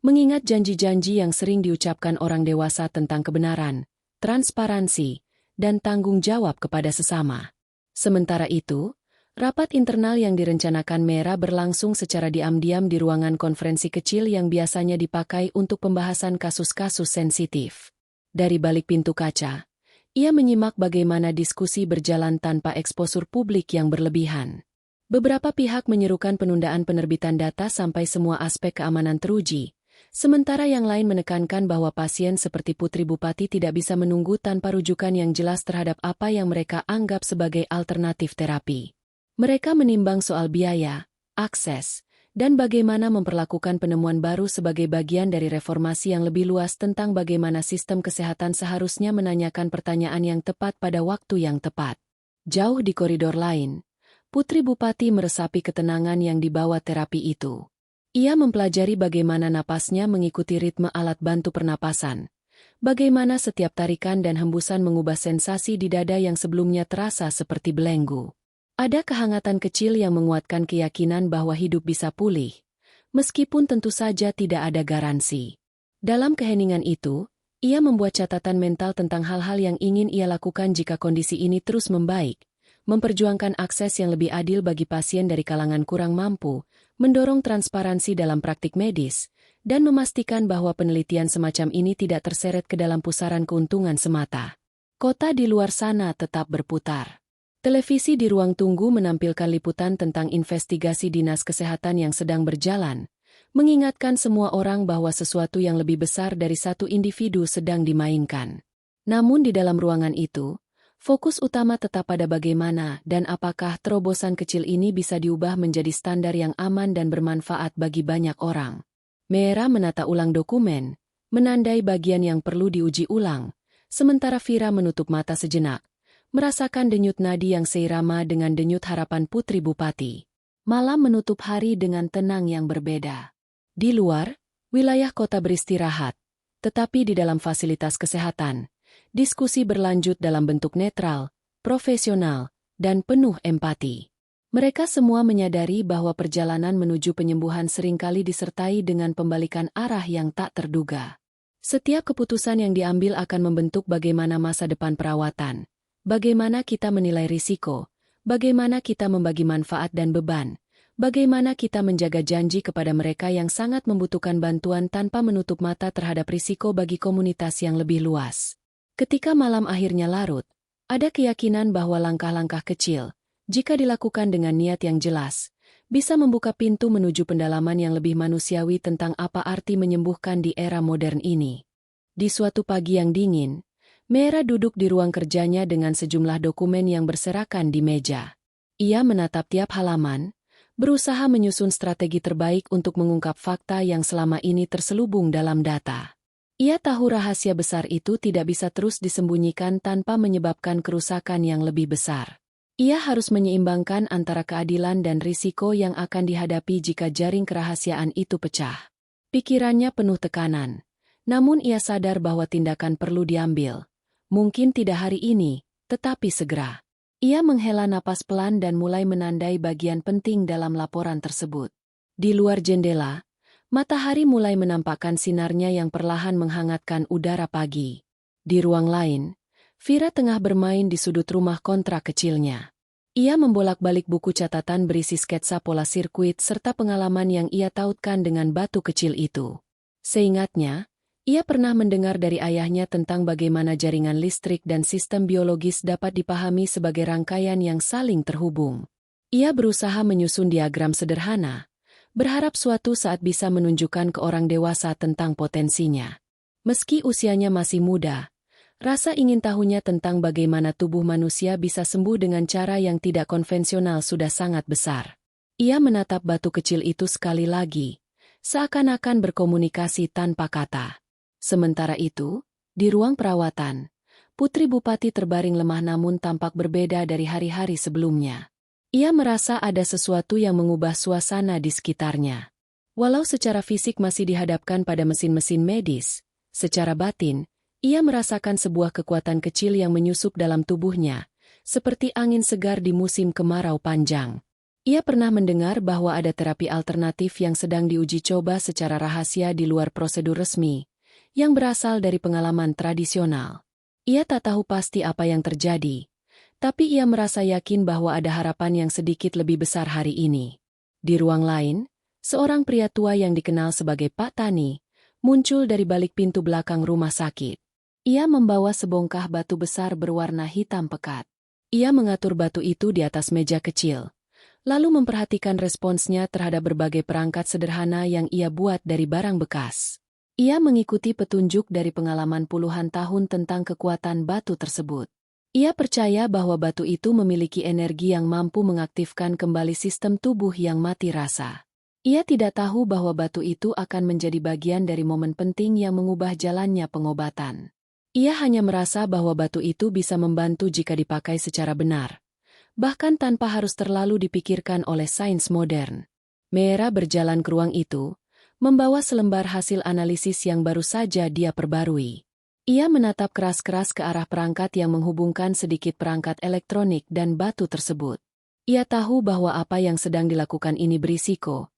mengingat janji-janji yang sering diucapkan orang dewasa tentang kebenaran, transparansi, dan tanggung jawab kepada sesama. Sementara itu, rapat internal yang direncanakan Merah berlangsung secara diam-diam di ruangan konferensi kecil yang biasanya dipakai untuk pembahasan kasus-kasus sensitif. Dari balik pintu kaca, ia menyimak bagaimana diskusi berjalan tanpa eksposur publik yang berlebihan. Beberapa pihak menyerukan penundaan penerbitan data sampai semua aspek keamanan teruji, sementara yang lain menekankan bahwa pasien seperti Putri Bupati tidak bisa menunggu tanpa rujukan yang jelas terhadap apa yang mereka anggap sebagai alternatif terapi. Mereka menimbang soal biaya, akses, dan bagaimana memperlakukan penemuan baru sebagai bagian dari reformasi yang lebih luas tentang bagaimana sistem kesehatan seharusnya menanyakan pertanyaan yang tepat pada waktu yang tepat. Jauh di koridor lain, Putri Bupati meresapi ketenangan yang dibawa terapi itu. Ia mempelajari bagaimana napasnya mengikuti ritme alat bantu pernapasan, bagaimana setiap tarikan dan hembusan mengubah sensasi di dada yang sebelumnya terasa seperti belenggu. Ada kehangatan kecil yang menguatkan keyakinan bahwa hidup bisa pulih, meskipun tentu saja tidak ada garansi. Dalam keheningan itu, ia membuat catatan mental tentang hal-hal yang ingin ia lakukan jika kondisi ini terus membaik, memperjuangkan akses yang lebih adil bagi pasien dari kalangan kurang mampu, mendorong transparansi dalam praktik medis, dan memastikan bahwa penelitian semacam ini tidak terseret ke dalam pusaran keuntungan semata. Kota di luar sana tetap berputar. Televisi di ruang tunggu menampilkan liputan tentang investigasi dinas kesehatan yang sedang berjalan, mengingatkan semua orang bahwa sesuatu yang lebih besar dari satu individu sedang dimainkan. Namun di dalam ruangan itu, fokus utama tetap pada bagaimana dan apakah terobosan kecil ini bisa diubah menjadi standar yang aman dan bermanfaat bagi banyak orang. Merah menata ulang dokumen, menandai bagian yang perlu diuji ulang, sementara Vira menutup mata sejenak, merasakan denyut nadi yang seirama dengan denyut harapan Putri Bupati. Malam menutup hari dengan tenang yang berbeda. Di luar, wilayah kota beristirahat, tetapi di dalam fasilitas kesehatan, diskusi berlanjut dalam bentuk netral, profesional, dan penuh empati. Mereka semua menyadari bahwa perjalanan menuju penyembuhan seringkali disertai dengan pembalikan arah yang tak terduga. Setiap keputusan yang diambil akan membentuk bagaimana masa depan perawatan, bagaimana kita menilai risiko, bagaimana kita membagi manfaat dan beban, bagaimana kita menjaga janji kepada mereka yang sangat membutuhkan bantuan tanpa menutup mata terhadap risiko bagi komunitas yang lebih luas. Ketika malam akhirnya larut, ada keyakinan bahwa langkah-langkah kecil, jika dilakukan dengan niat yang jelas, bisa membuka pintu menuju pendalaman yang lebih manusiawi tentang apa arti menyembuhkan di era modern ini. Di suatu pagi yang dingin, Merah duduk di ruang kerjanya dengan sejumlah dokumen yang berserakan di meja. Ia menatap tiap halaman, berusaha menyusun strategi terbaik untuk mengungkap fakta yang selama ini terselubung dalam data. Ia tahu rahasia besar itu tidak bisa terus disembunyikan tanpa menyebabkan kerusakan yang lebih besar. Ia harus menyeimbangkan antara keadilan dan risiko yang akan dihadapi jika jaring kerahasiaan itu pecah. Pikirannya penuh tekanan. Namun ia sadar bahwa tindakan perlu diambil. Mungkin tidak hari ini, tetapi segera. Ia menghela napas pelan dan mulai menandai bagian penting dalam laporan tersebut. Di luar jendela, matahari mulai menampakkan sinarnya yang perlahan menghangatkan udara pagi. Di ruang lain, Vira tengah bermain di sudut rumah kontrak kecilnya. Ia membolak-balik buku catatan berisi sketsa pola sirkuit serta pengalaman yang ia tautkan dengan batu kecil itu. Seingatnya, ia pernah mendengar dari ayahnya tentang bagaimana jaringan listrik dan sistem biologis dapat dipahami sebagai rangkaian yang saling terhubung. Ia berusaha menyusun diagram sederhana, berharap suatu saat bisa menunjukkan ke orang dewasa tentang potensinya. Meski usianya masih muda, rasa ingin tahunya tentang bagaimana tubuh manusia bisa sembuh dengan cara yang tidak konvensional sudah sangat besar. Ia menatap batu kecil itu sekali lagi, seakan-akan berkomunikasi tanpa kata. Sementara itu, di ruang perawatan, Putri Bupati terbaring lemah namun tampak berbeda dari hari-hari sebelumnya. Ia merasa ada sesuatu yang mengubah suasana di sekitarnya. Walau secara fisik masih dihadapkan pada mesin-mesin medis, secara batin, ia merasakan sebuah kekuatan kecil yang menyusup dalam tubuhnya, seperti angin segar di musim kemarau panjang. Ia pernah mendengar bahwa ada terapi alternatif yang sedang diuji coba secara rahasia di luar prosedur resmi, yang berasal dari pengalaman tradisional. Ia tak tahu pasti apa yang terjadi, tapi ia merasa yakin bahwa ada harapan yang sedikit lebih besar hari ini. Di ruang lain, seorang pria tua yang dikenal sebagai Pak Tani muncul dari balik pintu belakang rumah sakit. Ia membawa sebongkah batu besar berwarna hitam pekat. Ia mengatur batu itu di atas meja kecil, lalu memperhatikan responsnya terhadap berbagai perangkat sederhana yang ia buat dari barang bekas. Ia mengikuti petunjuk dari pengalaman puluhan tahun tentang kekuatan batu tersebut. Ia percaya bahwa batu itu memiliki energi yang mampu mengaktifkan kembali sistem tubuh yang mati rasa. Ia tidak tahu bahwa batu itu akan menjadi bagian dari momen penting yang mengubah jalannya pengobatan. Ia hanya merasa bahwa batu itu bisa membantu jika dipakai secara benar, bahkan tanpa harus terlalu dipikirkan oleh sains modern. Meera berjalan ke ruang itu, membawa selembar hasil analisis yang baru saja dia perbarui. Ia menatap keras-keras ke arah perangkat yang menghubungkan sedikit perangkat elektronik dan batu tersebut. Ia tahu bahwa apa yang sedang dilakukan ini berisiko,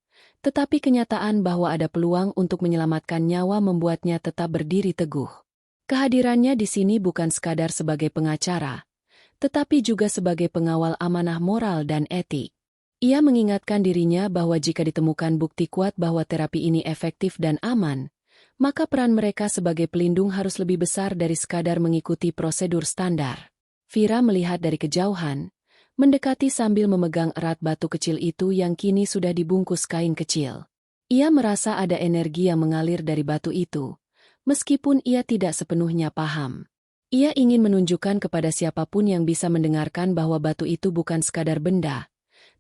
tetapi kenyataan bahwa ada peluang untuk menyelamatkan nyawa membuatnya tetap berdiri teguh. Kehadirannya di sini bukan sekadar sebagai pengacara, tetapi juga sebagai pengawal amanah moral dan etik. Ia mengingatkan dirinya bahwa jika ditemukan bukti kuat bahwa terapi ini efektif dan aman, maka peran mereka sebagai pelindung harus lebih besar dari sekadar mengikuti prosedur standar. Vira melihat dari kejauhan, mendekati sambil memegang erat batu kecil itu yang kini sudah dibungkus kain kecil. Ia merasa ada energi yang mengalir dari batu itu, meskipun ia tidak sepenuhnya paham. Ia ingin menunjukkan kepada siapapun yang bisa mendengarkan bahwa batu itu bukan sekadar benda,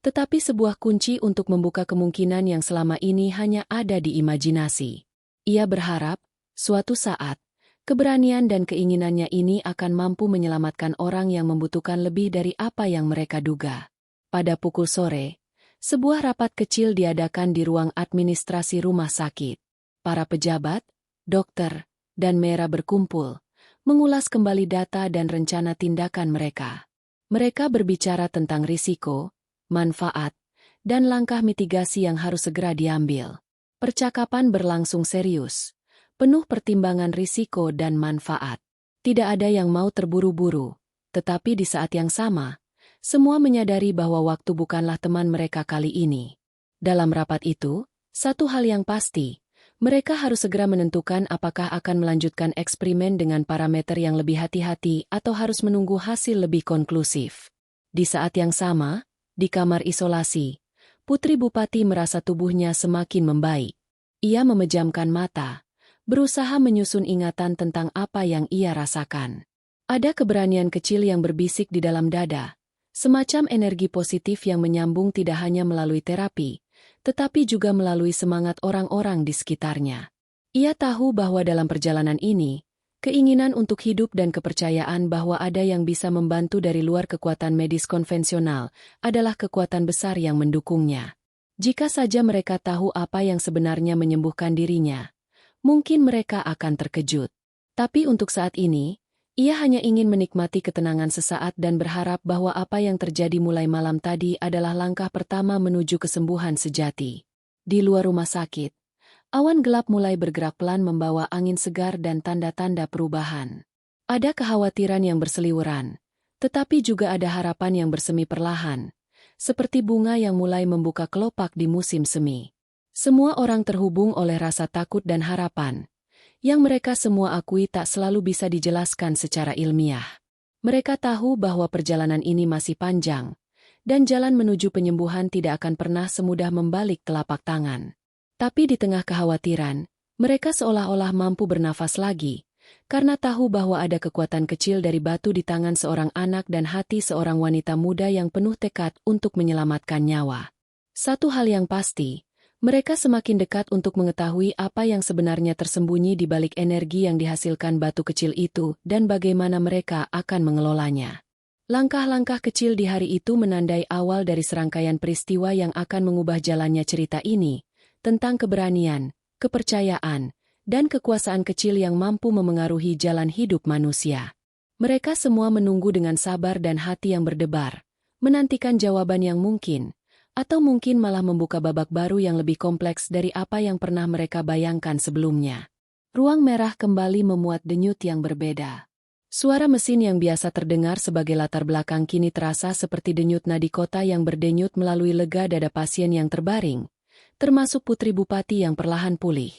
tetapi sebuah kunci untuk membuka kemungkinan yang selama ini hanya ada di imajinasi. Ia berharap, suatu saat, keberanian dan keinginannya ini akan mampu menyelamatkan orang yang membutuhkan lebih dari apa yang mereka duga. Pada pukul sore, sebuah rapat kecil diadakan di ruang administrasi rumah sakit. Para pejabat, dokter, dan Meera berkumpul, mengulas kembali data dan rencana tindakan mereka. Mereka berbicara tentang risiko, manfaat, dan langkah mitigasi yang harus segera diambil. Percakapan berlangsung serius, penuh pertimbangan risiko dan manfaat. Tidak ada yang mau terburu-buru, tetapi di saat yang sama, semua menyadari bahwa waktu bukanlah teman mereka kali ini. Dalam rapat itu, satu hal yang pasti, mereka harus segera menentukan apakah akan melanjutkan eksperimen dengan parameter yang lebih hati-hati atau harus menunggu hasil lebih konklusif. Di saat yang sama, di kamar isolasi, Putri Bupati merasa tubuhnya semakin membaik. Ia memejamkan mata, berusaha menyusun ingatan tentang apa yang ia rasakan. Ada keberanian kecil yang berbisik di dalam dada, semacam energi positif yang menyambung tidak hanya melalui terapi, tetapi juga melalui semangat orang-orang di sekitarnya. Ia tahu bahwa dalam perjalanan ini, Keinginan untuk hidup dan kepercayaan bahwa ada yang bisa membantu dari luar kekuatan medis konvensional adalah kekuatan besar yang mendukungnya. Jika saja mereka tahu apa yang sebenarnya menyembuhkan dirinya, mungkin mereka akan terkejut. Tapi untuk saat ini, ia hanya ingin menikmati ketenangan sesaat dan berharap bahwa apa yang terjadi mulai malam tadi adalah langkah pertama menuju kesembuhan sejati. Di luar rumah sakit, awan gelap mulai bergerak pelan membawa angin segar dan tanda-tanda perubahan. Ada kekhawatiran yang berseliweran, tetapi juga ada harapan yang bersemi perlahan, seperti bunga yang mulai membuka kelopak di musim semi. Semua orang terhubung oleh rasa takut dan harapan, yang mereka semua akui tak selalu bisa dijelaskan secara ilmiah. Mereka tahu bahwa perjalanan ini masih panjang, dan jalan menuju penyembuhan tidak akan pernah semudah membalik telapak tangan. Tapi di tengah kekhawatiran, mereka seolah-olah mampu bernafas lagi, karena tahu bahwa ada kekuatan kecil dari batu di tangan seorang anak dan hati seorang wanita muda yang penuh tekad untuk menyelamatkan nyawa. Satu hal yang pasti, mereka semakin dekat untuk mengetahui apa yang sebenarnya tersembunyi di balik energi yang dihasilkan batu kecil itu dan bagaimana mereka akan mengelolanya. Langkah-langkah kecil di hari itu menandai awal dari serangkaian peristiwa yang akan mengubah jalannya cerita ini, tentang keberanian, kepercayaan, dan kekuasaan kecil yang mampu memengaruhi jalan hidup manusia. Mereka semua menunggu dengan sabar dan hati yang berdebar, menantikan jawaban yang mungkin, atau mungkin malah membuka babak baru yang lebih kompleks dari apa yang pernah mereka bayangkan sebelumnya. Ruang merah kembali memuat denyut yang berbeda. Suara mesin yang biasa terdengar sebagai latar belakang kini terasa seperti denyut nadi kota yang berdenyut melalui lega dada pasien yang terbaring, termasuk Putri Bupati yang perlahan pulih.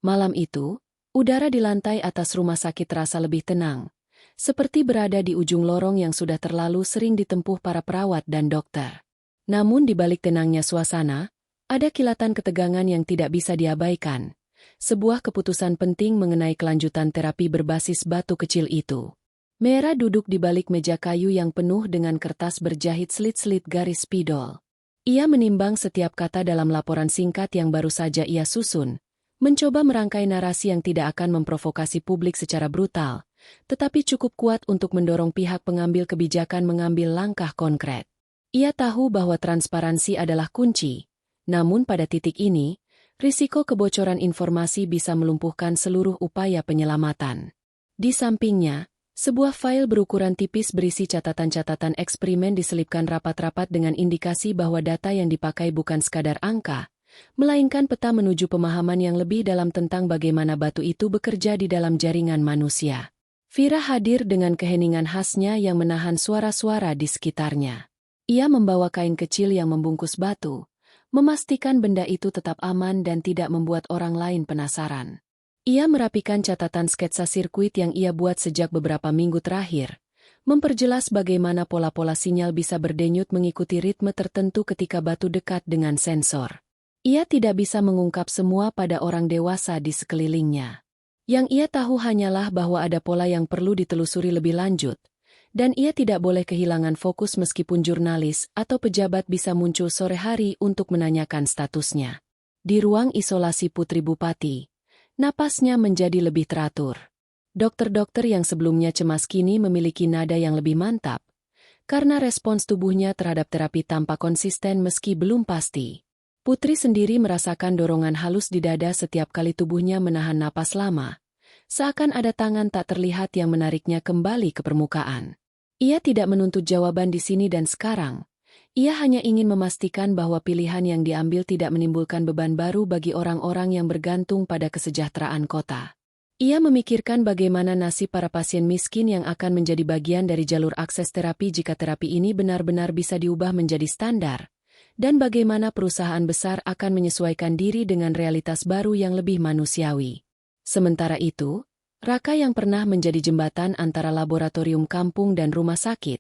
Malam itu, udara di lantai atas rumah sakit terasa lebih tenang, seperti berada di ujung lorong yang sudah terlalu sering ditempuh para perawat dan dokter. Namun di balik tenangnya suasana, ada kilatan ketegangan yang tidak bisa diabaikan. Sebuah keputusan penting mengenai kelanjutan terapi berbasis batu kecil itu. Mera duduk di balik meja kayu yang penuh dengan kertas berjahit selit-selit garis spidol. Ia menimbang setiap kata dalam laporan singkat yang baru saja ia susun, mencoba merangkai narasi yang tidak akan memprovokasi publik secara brutal, tetapi cukup kuat untuk mendorong pihak pengambil kebijakan mengambil langkah konkret. Ia tahu bahwa transparansi adalah kunci, namun pada titik ini, risiko kebocoran informasi bisa melumpuhkan seluruh upaya penyelamatan. Di sampingnya, sebuah file berukuran tipis berisi catatan-catatan eksperimen diselipkan rapat-rapat dengan indikasi bahwa data yang dipakai bukan sekadar angka, melainkan peta menuju pemahaman yang lebih dalam tentang bagaimana batu itu bekerja di dalam jaringan manusia. Vira hadir dengan keheningan khasnya yang menahan suara-suara di sekitarnya. Ia membawa kain kecil yang membungkus batu, memastikan benda itu tetap aman dan tidak membuat orang lain penasaran. Ia merapikan catatan sketsa sirkuit yang ia buat sejak beberapa minggu terakhir, memperjelas bagaimana pola-pola sinyal bisa berdenyut mengikuti ritme tertentu ketika batu dekat dengan sensor. Ia tidak bisa mengungkap semua pada orang dewasa di sekelilingnya. Yang ia tahu hanyalah bahwa ada pola yang perlu ditelusuri lebih lanjut, dan ia tidak boleh kehilangan fokus meskipun jurnalis atau pejabat bisa muncul sore hari untuk menanyakan statusnya. Di ruang isolasi Putri Bupati, napasnya menjadi lebih teratur. Dokter-dokter yang sebelumnya cemas kini memiliki nada yang lebih mantap, karena respons tubuhnya terhadap terapi tampak konsisten meski belum pasti. Putri sendiri merasakan dorongan halus di dada setiap kali tubuhnya menahan napas lama, seakan ada tangan tak terlihat yang menariknya kembali ke permukaan. Ia tidak menuntut jawaban di sini dan sekarang. Ia hanya ingin memastikan bahwa pilihan yang diambil tidak menimbulkan beban baru bagi orang-orang yang bergantung pada kesejahteraan kota. Ia memikirkan bagaimana nasib para pasien miskin yang akan menjadi bagian dari jalur akses terapi jika terapi ini benar-benar bisa diubah menjadi standar, dan bagaimana perusahaan besar akan menyesuaikan diri dengan realitas baru yang lebih manusiawi. Sementara itu, Raka yang pernah menjadi jembatan antara laboratorium kampung dan rumah sakit,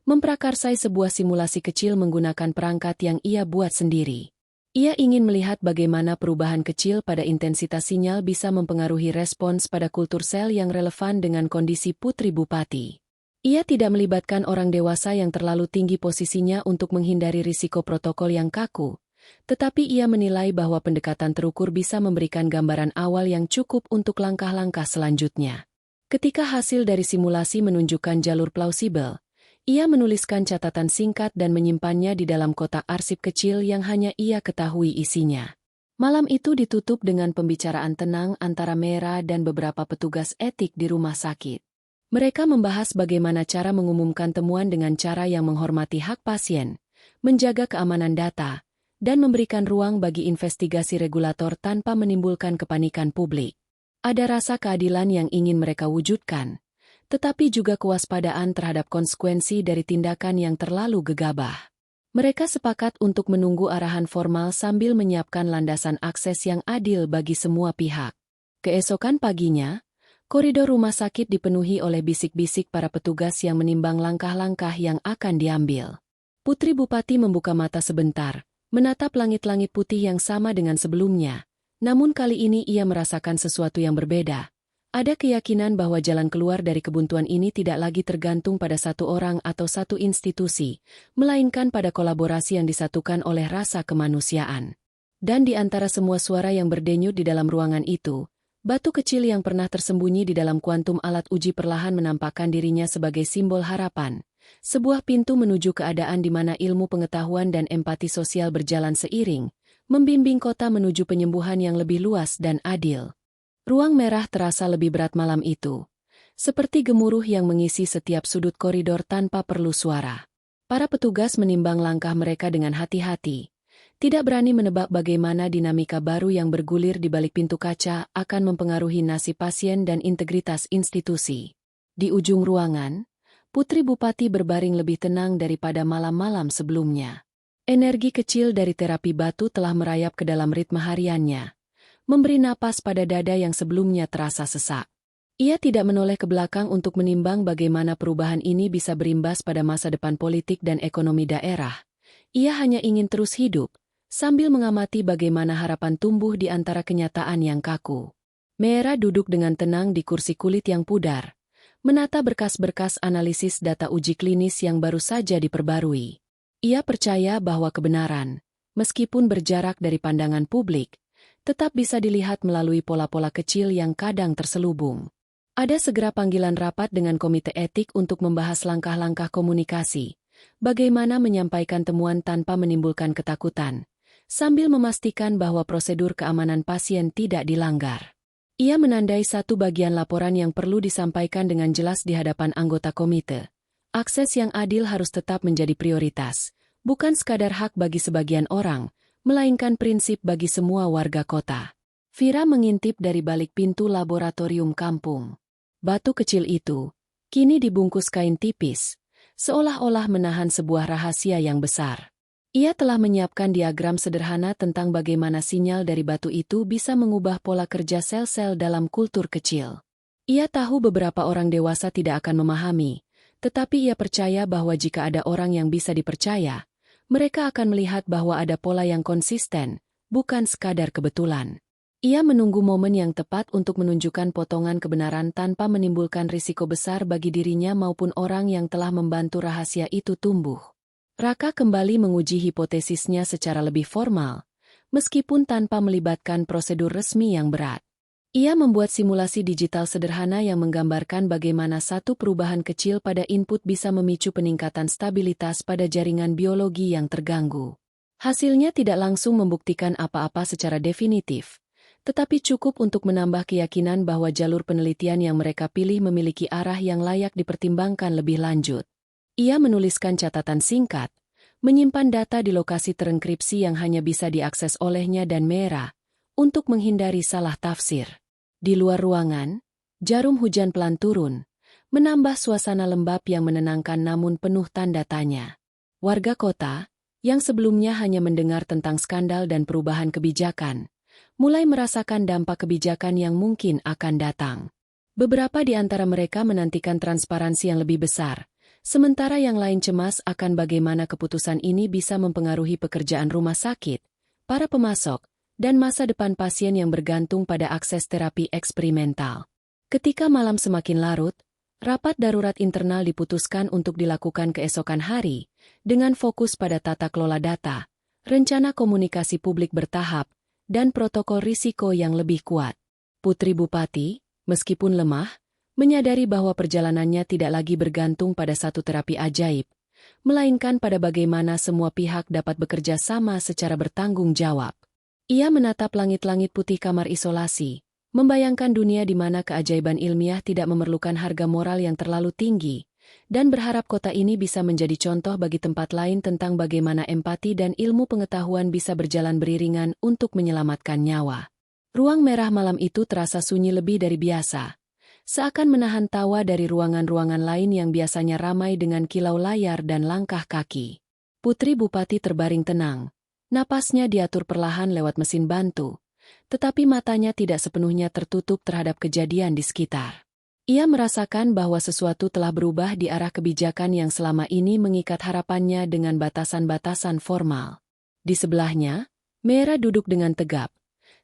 memprakarsai sebuah simulasi kecil menggunakan perangkat yang ia buat sendiri. Ia ingin melihat bagaimana perubahan kecil pada intensitas sinyal bisa mempengaruhi respons pada kultur sel yang relevan dengan kondisi Putri Bupati. Ia tidak melibatkan orang dewasa yang terlalu tinggi posisinya untuk menghindari risiko protokol yang kaku, tetapi ia menilai bahwa pendekatan terukur bisa memberikan gambaran awal yang cukup untuk langkah-langkah selanjutnya. Ketika hasil dari simulasi menunjukkan jalur plausibel, ia menuliskan catatan singkat dan menyimpannya di dalam kotak arsip kecil yang hanya ia ketahui isinya. Malam itu ditutup dengan pembicaraan tenang antara Mera dan beberapa petugas etik di rumah sakit. Mereka membahas bagaimana cara mengumumkan temuan dengan cara yang menghormati hak pasien, menjaga keamanan data, dan memberikan ruang bagi investigasi regulator tanpa menimbulkan kepanikan publik. Ada rasa keadilan yang ingin mereka wujudkan, tetapi juga kewaspadaan terhadap konsekuensi dari tindakan yang terlalu gegabah. Mereka sepakat untuk menunggu arahan formal sambil menyiapkan landasan akses yang adil bagi semua pihak. Keesokan paginya, koridor rumah sakit dipenuhi oleh bisik-bisik para petugas yang menimbang langkah-langkah yang akan diambil. Putri Bupati membuka mata sebentar, menatap langit-langit putih yang sama dengan sebelumnya. Namun kali ini ia merasakan sesuatu yang berbeda. Ada keyakinan bahwa jalan keluar dari kebuntuan ini tidak lagi tergantung pada satu orang atau satu institusi, melainkan pada kolaborasi yang disatukan oleh rasa kemanusiaan. Dan di antara semua suara yang berdenyut di dalam ruangan itu, batu kecil yang pernah tersembunyi di dalam kuantum alat uji perlahan menampakkan dirinya sebagai simbol harapan. Sebuah pintu menuju keadaan di mana ilmu pengetahuan dan empati sosial berjalan seiring, membimbing kota menuju penyembuhan yang lebih luas dan adil. Ruang merah terasa lebih berat malam itu, seperti gemuruh yang mengisi setiap sudut koridor tanpa perlu suara. Para petugas menimbang langkah mereka dengan hati-hati, tidak berani menebak bagaimana dinamika baru yang bergulir di balik pintu kaca akan mempengaruhi nasib pasien dan integritas institusi. Di ujung ruangan, Putri Bupati berbaring lebih tenang daripada malam-malam sebelumnya. Energi kecil dari terapi batu telah merayap ke dalam ritme hariannya, memberi napas pada dada yang sebelumnya terasa sesak. Ia tidak menoleh ke belakang untuk menimbang bagaimana perubahan ini bisa berimbas pada masa depan politik dan ekonomi daerah. Ia hanya ingin terus hidup, sambil mengamati bagaimana harapan tumbuh di antara kenyataan yang kaku. Mera duduk dengan tenang di kursi kulit yang pudar, menata berkas-berkas analisis data uji klinis yang baru saja diperbarui. Ia percaya bahwa kebenaran, meskipun berjarak dari pandangan publik, tetap bisa dilihat melalui pola-pola kecil yang kadang terselubung. Ada segera panggilan rapat dengan komite etik untuk membahas langkah-langkah komunikasi, bagaimana menyampaikan temuan tanpa menimbulkan ketakutan, sambil memastikan bahwa prosedur keamanan pasien tidak dilanggar. Ia menandai satu bagian laporan yang perlu disampaikan dengan jelas di hadapan anggota komite. Akses yang adil harus tetap menjadi prioritas, bukan sekadar hak bagi sebagian orang, melainkan prinsip bagi semua warga kota. Vira mengintip dari balik pintu laboratorium kampung. Batu kecil itu, kini dibungkus kain tipis, seolah-olah menahan sebuah rahasia yang besar. Ia telah menyiapkan diagram sederhana tentang bagaimana sinyal dari batu itu bisa mengubah pola kerja sel-sel dalam kultur kecil. Ia tahu beberapa orang dewasa tidak akan memahami, tetapi ia percaya bahwa jika ada orang yang bisa dipercaya, mereka akan melihat bahwa ada pola yang konsisten, bukan sekadar kebetulan. Ia menunggu momen yang tepat untuk menunjukkan potongan kebenaran tanpa menimbulkan risiko besar bagi dirinya maupun orang yang telah membantu rahasia itu tumbuh. Raka kembali menguji hipotesisnya secara lebih formal, meskipun tanpa melibatkan prosedur resmi yang berat. Ia membuat simulasi digital sederhana yang menggambarkan bagaimana satu perubahan kecil pada input bisa memicu peningkatan stabilitas pada jaringan biologi yang terganggu. Hasilnya tidak langsung membuktikan apa-apa secara definitif, tetapi cukup untuk menambah keyakinan bahwa jalur penelitian yang mereka pilih memiliki arah yang layak dipertimbangkan lebih lanjut. Ia menuliskan catatan singkat, menyimpan data di lokasi terenkripsi yang hanya bisa diakses olehnya dan Mera, untuk menghindari salah tafsir. Di luar ruangan, jarum hujan pelan turun, menambah suasana lembab yang menenangkan namun penuh tanda tanya. Warga kota, yang sebelumnya hanya mendengar tentang skandal dan perubahan kebijakan, mulai merasakan dampak kebijakan yang mungkin akan datang. Beberapa di antara mereka menantikan transparansi yang lebih besar, sementara yang lain cemas akan bagaimana keputusan ini bisa mempengaruhi pekerjaan rumah sakit, para pemasok, dan masa depan pasien yang bergantung pada akses terapi eksperimental. Ketika malam semakin larut, rapat darurat internal diputuskan untuk dilakukan keesokan hari, dengan fokus pada tata kelola data, rencana komunikasi publik bertahap, dan protokol risiko yang lebih kuat. Putri Bupati, meskipun lemah, menyadari bahwa perjalanannya tidak lagi bergantung pada satu terapi ajaib, melainkan pada bagaimana semua pihak dapat bekerja sama secara bertanggung jawab. Ia menatap langit-langit putih kamar isolasi, membayangkan dunia di mana keajaiban ilmiah tidak memerlukan harga moral yang terlalu tinggi, dan berharap kota ini bisa menjadi contoh bagi tempat lain tentang bagaimana empati dan ilmu pengetahuan bisa berjalan beriringan untuk menyelamatkan nyawa. Ruang merah malam itu terasa sunyi lebih dari biasa, seakan menahan tawa dari ruangan-ruangan lain yang biasanya ramai dengan kilau layar dan langkah kaki. Putri Bupati terbaring tenang. Napasnya diatur perlahan lewat mesin bantu, tetapi matanya tidak sepenuhnya tertutup terhadap kejadian di sekitar. Ia merasakan bahwa sesuatu telah berubah di arah kebijakan yang selama ini mengikat harapannya dengan batasan-batasan formal. Di sebelahnya, Meera duduk dengan tegap.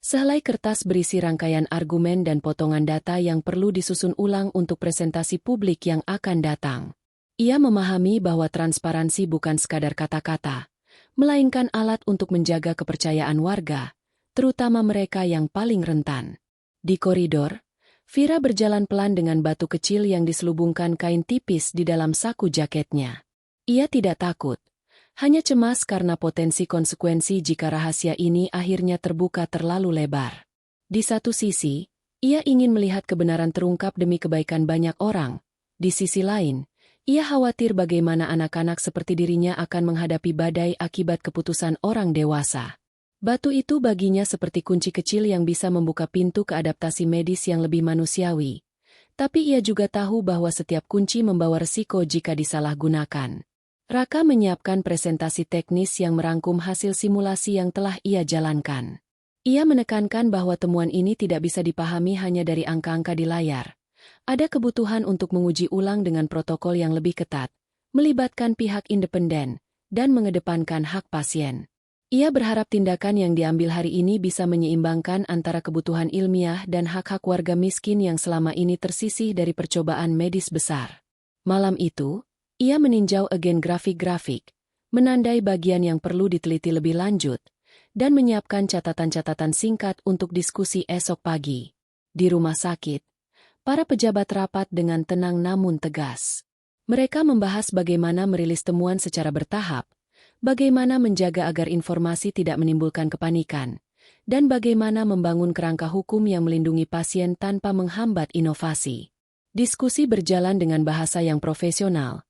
Sehelai kertas berisi rangkaian argumen dan potongan data yang perlu disusun ulang untuk presentasi publik yang akan datang. Ia memahami bahwa transparansi bukan sekadar kata-kata, melainkan alat untuk menjaga kepercayaan warga, terutama mereka yang paling rentan. Di koridor, Vira berjalan pelan dengan batu kecil yang diselubungkan kain tipis di dalam saku jaketnya. Ia tidak takut. Hanya cemas karena potensi konsekuensi jika rahasia ini akhirnya terbuka terlalu lebar. Di satu sisi, ia ingin melihat kebenaran terungkap demi kebaikan banyak orang. Di sisi lain, ia khawatir bagaimana anak-anak seperti dirinya akan menghadapi badai akibat keputusan orang dewasa. Batu itu baginya seperti kunci kecil yang bisa membuka pintu ke adaptasi medis yang lebih manusiawi. Tapi ia juga tahu bahwa setiap kunci membawa resiko jika disalahgunakan. Raka menyiapkan presentasi teknis yang merangkum hasil simulasi yang telah ia jalankan. Ia menekankan bahwa temuan ini tidak bisa dipahami hanya dari angka-angka di layar. Ada kebutuhan untuk menguji ulang dengan protokol yang lebih ketat, melibatkan pihak independen, dan mengedepankan hak pasien. Ia berharap tindakan yang diambil hari ini bisa menyeimbangkan antara kebutuhan ilmiah dan hak-hak warga miskin yang selama ini tersisih dari percobaan medis besar. Malam itu, ia meninjau agen grafik-grafik, menandai bagian yang perlu diteliti lebih lanjut, dan menyiapkan catatan-catatan singkat untuk diskusi esok pagi. Di rumah sakit, para pejabat rapat dengan tenang namun tegas. Mereka membahas bagaimana merilis temuan secara bertahap, bagaimana menjaga agar informasi tidak menimbulkan kepanikan, dan bagaimana membangun kerangka hukum yang melindungi pasien tanpa menghambat inovasi. Diskusi berjalan dengan bahasa yang profesional,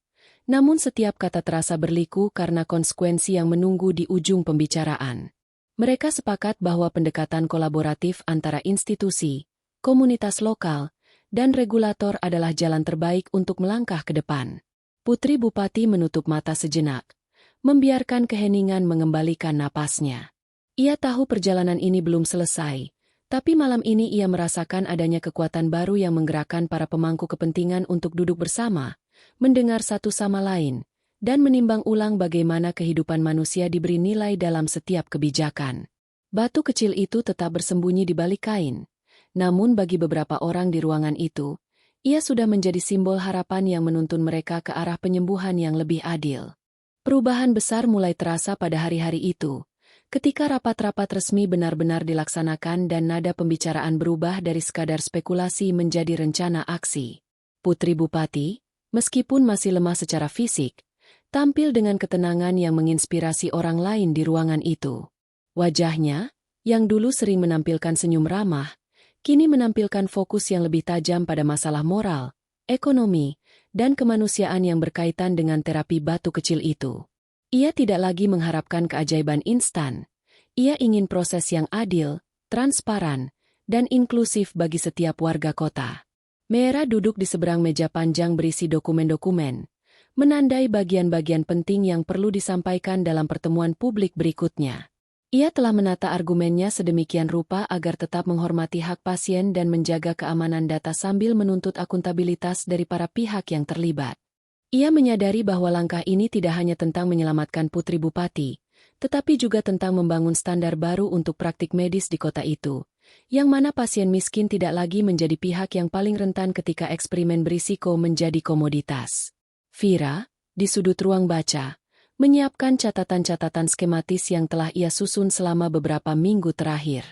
namun setiap kata terasa berliku karena konsekuensi yang menunggu di ujung pembicaraan. Mereka sepakat bahwa pendekatan kolaboratif antara institusi, komunitas lokal, dan regulator adalah jalan terbaik untuk melangkah ke depan. Putri Bupati menutup mata sejenak, membiarkan keheningan mengembalikan napasnya. Ia tahu perjalanan ini belum selesai, tapi malam ini ia merasakan adanya kekuatan baru yang menggerakkan para pemangku kepentingan untuk duduk bersama, mendengar satu sama lain, dan menimbang ulang bagaimana kehidupan manusia diberi nilai dalam setiap kebijakan. Batu kecil itu tetap bersembunyi di balik kain, namun bagi beberapa orang di ruangan itu, ia sudah menjadi simbol harapan yang menuntun mereka ke arah penyembuhan yang lebih adil. Perubahan besar mulai terasa pada hari-hari itu, ketika rapat-rapat resmi benar-benar dilaksanakan dan nada pembicaraan berubah dari sekadar spekulasi menjadi rencana aksi. Putri Bupati, meskipun masih lemah secara fisik, tampil dengan ketenangan yang menginspirasi orang lain di ruangan itu. Wajahnya, yang dulu sering menampilkan senyum ramah, kini menampilkan fokus yang lebih tajam pada masalah moral, ekonomi, dan kemanusiaan yang berkaitan dengan terapi batu kecil itu. Ia tidak lagi mengharapkan keajaiban instan. Ia ingin proses yang adil, transparan, dan inklusif bagi setiap warga kota. Meera duduk di seberang meja panjang berisi dokumen-dokumen, menandai bagian-bagian penting yang perlu disampaikan dalam pertemuan publik berikutnya. Ia telah menata argumennya sedemikian rupa agar tetap menghormati hak pasien dan menjaga keamanan data sambil menuntut akuntabilitas dari para pihak yang terlibat. Ia menyadari bahwa langkah ini tidak hanya tentang menyelamatkan Putri Bupati, tetapi juga tentang membangun standar baru untuk praktik medis di kota itu, yang mana pasien miskin tidak lagi menjadi pihak yang paling rentan ketika eksperimen berisiko menjadi komoditas. Vira, di sudut ruang baca, menyiapkan catatan-catatan skematis yang telah ia susun selama beberapa minggu terakhir.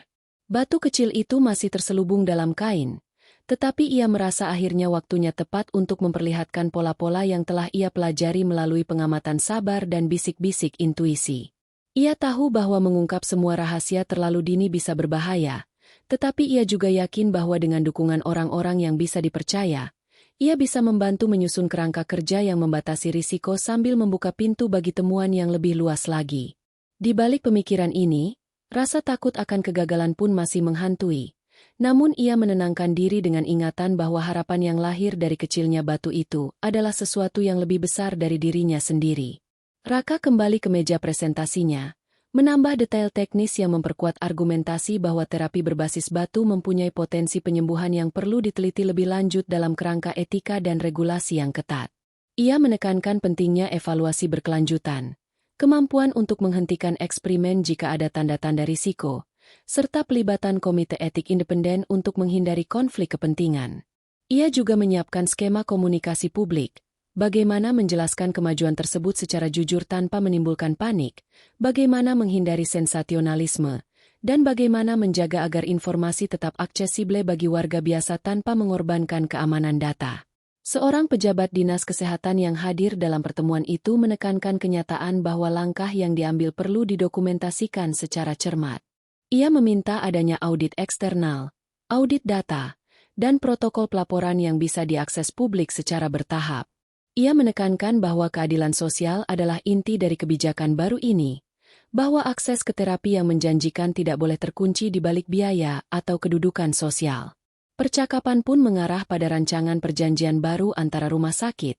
Batu kecil itu masih terselubung dalam kain, Tetapi ia merasa akhirnya waktunya tepat untuk memperlihatkan pola-pola yang telah ia pelajari melalui pengamatan sabar dan bisik-bisik intuisi. Ia tahu bahwa mengungkap semua rahasia terlalu dini bisa berbahaya, tetapi ia juga yakin bahwa dengan dukungan orang-orang yang bisa dipercaya, ia bisa membantu menyusun kerangka kerja yang membatasi risiko sambil membuka pintu bagi temuan yang lebih luas lagi. Di balik pemikiran ini, rasa takut akan kegagalan pun masih menghantui. Namun ia menenangkan diri dengan ingatan bahwa harapan yang lahir dari kecilnya batu itu adalah sesuatu yang lebih besar dari dirinya sendiri. Raka kembali ke meja presentasinya, menambah detail teknis yang memperkuat argumentasi bahwa terapi berbasis batu mempunyai potensi penyembuhan yang perlu diteliti lebih lanjut dalam kerangka etika dan regulasi yang ketat. Ia menekankan pentingnya evaluasi berkelanjutan, kemampuan untuk menghentikan eksperimen jika ada tanda-tanda risiko, serta pelibatan komite etik independen untuk menghindari konflik kepentingan. Ia juga menyiapkan skema komunikasi publik, bagaimana menjelaskan kemajuan tersebut secara jujur tanpa menimbulkan panik, bagaimana menghindari sensasionalisme, dan bagaimana menjaga agar informasi tetap aksesibel bagi warga biasa tanpa mengorbankan keamanan data. Seorang pejabat dinas kesehatan yang hadir dalam pertemuan itu menekankan kenyataan bahwa langkah yang diambil perlu didokumentasikan secara cermat. Ia meminta adanya audit eksternal, audit data, dan protokol pelaporan yang bisa diakses publik secara bertahap. Ia menekankan bahwa keadilan sosial adalah inti dari kebijakan baru ini, bahwa akses ke terapi yang menjanjikan tidak boleh terkunci di balik biaya atau kedudukan sosial. Percakapan pun mengarah pada rancangan perjanjian baru antara rumah sakit,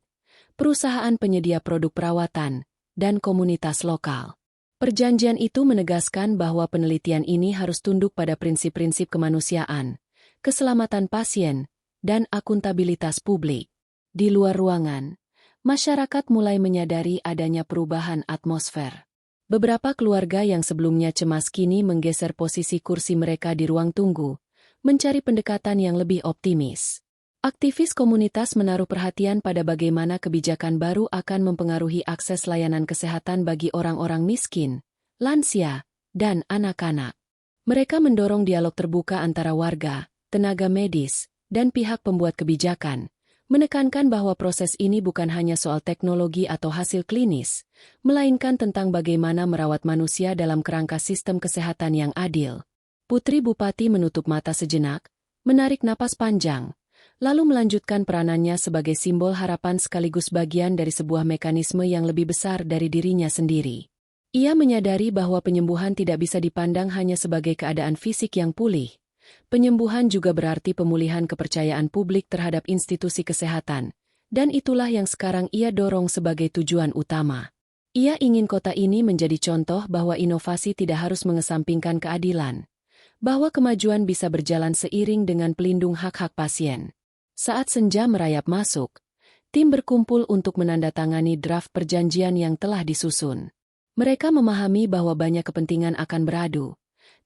perusahaan penyedia produk perawatan, dan komunitas lokal. Perjanjian itu menegaskan bahwa penelitian ini harus tunduk pada prinsip-prinsip kemanusiaan, keselamatan pasien, dan akuntabilitas publik. Di luar ruangan, masyarakat mulai menyadari adanya perubahan atmosfer. Beberapa keluarga yang sebelumnya cemas kini menggeser posisi kursi mereka di ruang tunggu, mencari pendekatan yang lebih optimis. Aktivis komunitas menaruh perhatian pada bagaimana kebijakan baru akan mempengaruhi akses layanan kesehatan bagi orang-orang miskin, lansia, dan anak-anak. Mereka mendorong dialog terbuka antara warga, tenaga medis, dan pihak pembuat kebijakan, menekankan bahwa proses ini bukan hanya soal teknologi atau hasil klinis, melainkan tentang bagaimana merawat manusia dalam kerangka sistem kesehatan yang adil. Putri Bupati menutup mata sejenak, menarik napas panjang, lalu melanjutkan peranannya sebagai simbol harapan sekaligus bagian dari sebuah mekanisme yang lebih besar dari dirinya sendiri. Ia menyadari bahwa penyembuhan tidak bisa dipandang hanya sebagai keadaan fisik yang pulih. Penyembuhan juga berarti pemulihan kepercayaan publik terhadap institusi kesehatan, dan itulah yang sekarang ia dorong sebagai tujuan utama. Ia ingin kota ini menjadi contoh bahwa inovasi tidak harus mengesampingkan keadilan, bahwa kemajuan bisa berjalan seiring dengan pelindung hak-hak pasien. Saat senja merayap masuk, tim berkumpul untuk menandatangani draft perjanjian yang telah disusun. Mereka memahami bahwa banyak kepentingan akan beradu,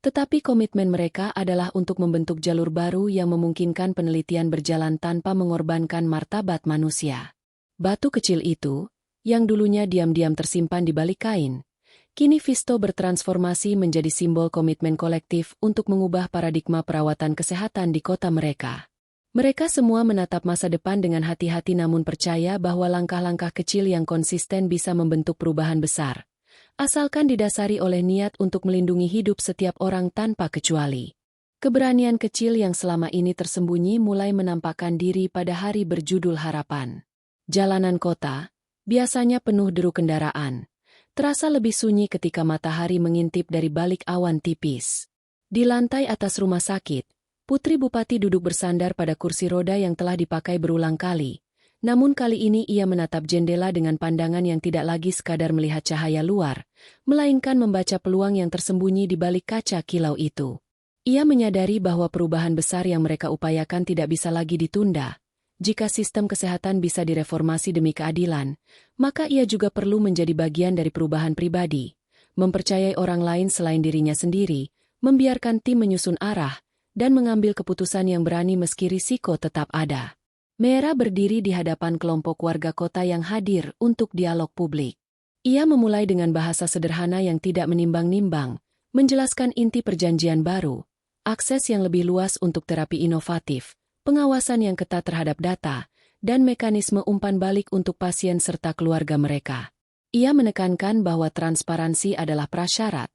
tetapi komitmen mereka adalah untuk membentuk jalur baru yang memungkinkan penelitian berjalan tanpa mengorbankan martabat manusia. Batu kecil itu, yang dulunya diam-diam tersimpan di balik kain, kini Visto bertransformasi menjadi simbol komitmen kolektif untuk mengubah paradigma perawatan kesehatan di kota mereka. Mereka semua menatap masa depan dengan hati-hati namun percaya bahwa langkah-langkah kecil yang konsisten bisa membentuk perubahan besar, asalkan didasari oleh niat untuk melindungi hidup setiap orang tanpa kecuali. Keberanian kecil yang selama ini tersembunyi mulai menampakkan diri pada hari berjudul Harapan. Jalanan kota, biasanya penuh deru kendaraan, terasa lebih sunyi ketika matahari mengintip dari balik awan tipis. Di lantai atas rumah sakit, Putri Bupati duduk bersandar pada kursi roda yang telah dipakai berulang kali. Namun kali ini ia menatap jendela dengan pandangan yang tidak lagi sekadar melihat cahaya luar, melainkan membaca peluang yang tersembunyi di balik kaca kilau itu. Ia menyadari bahwa perubahan besar yang mereka upayakan tidak bisa lagi ditunda. Jika sistem kesehatan bisa direformasi demi keadilan, maka ia juga perlu menjadi bagian dari perubahan pribadi, mempercayai orang lain selain dirinya sendiri, membiarkan tim menyusun arah, dan mengambil keputusan yang berani meski risiko tetap ada. Mera berdiri di hadapan kelompok warga kota yang hadir untuk dialog publik. Ia memulai dengan bahasa sederhana yang tidak menimbang-nimbang, menjelaskan inti perjanjian baru, akses yang lebih luas untuk terapi inovatif, pengawasan yang ketat terhadap data, dan mekanisme umpan balik untuk pasien serta keluarga mereka. Ia menekankan bahwa transparansi adalah prasyarat,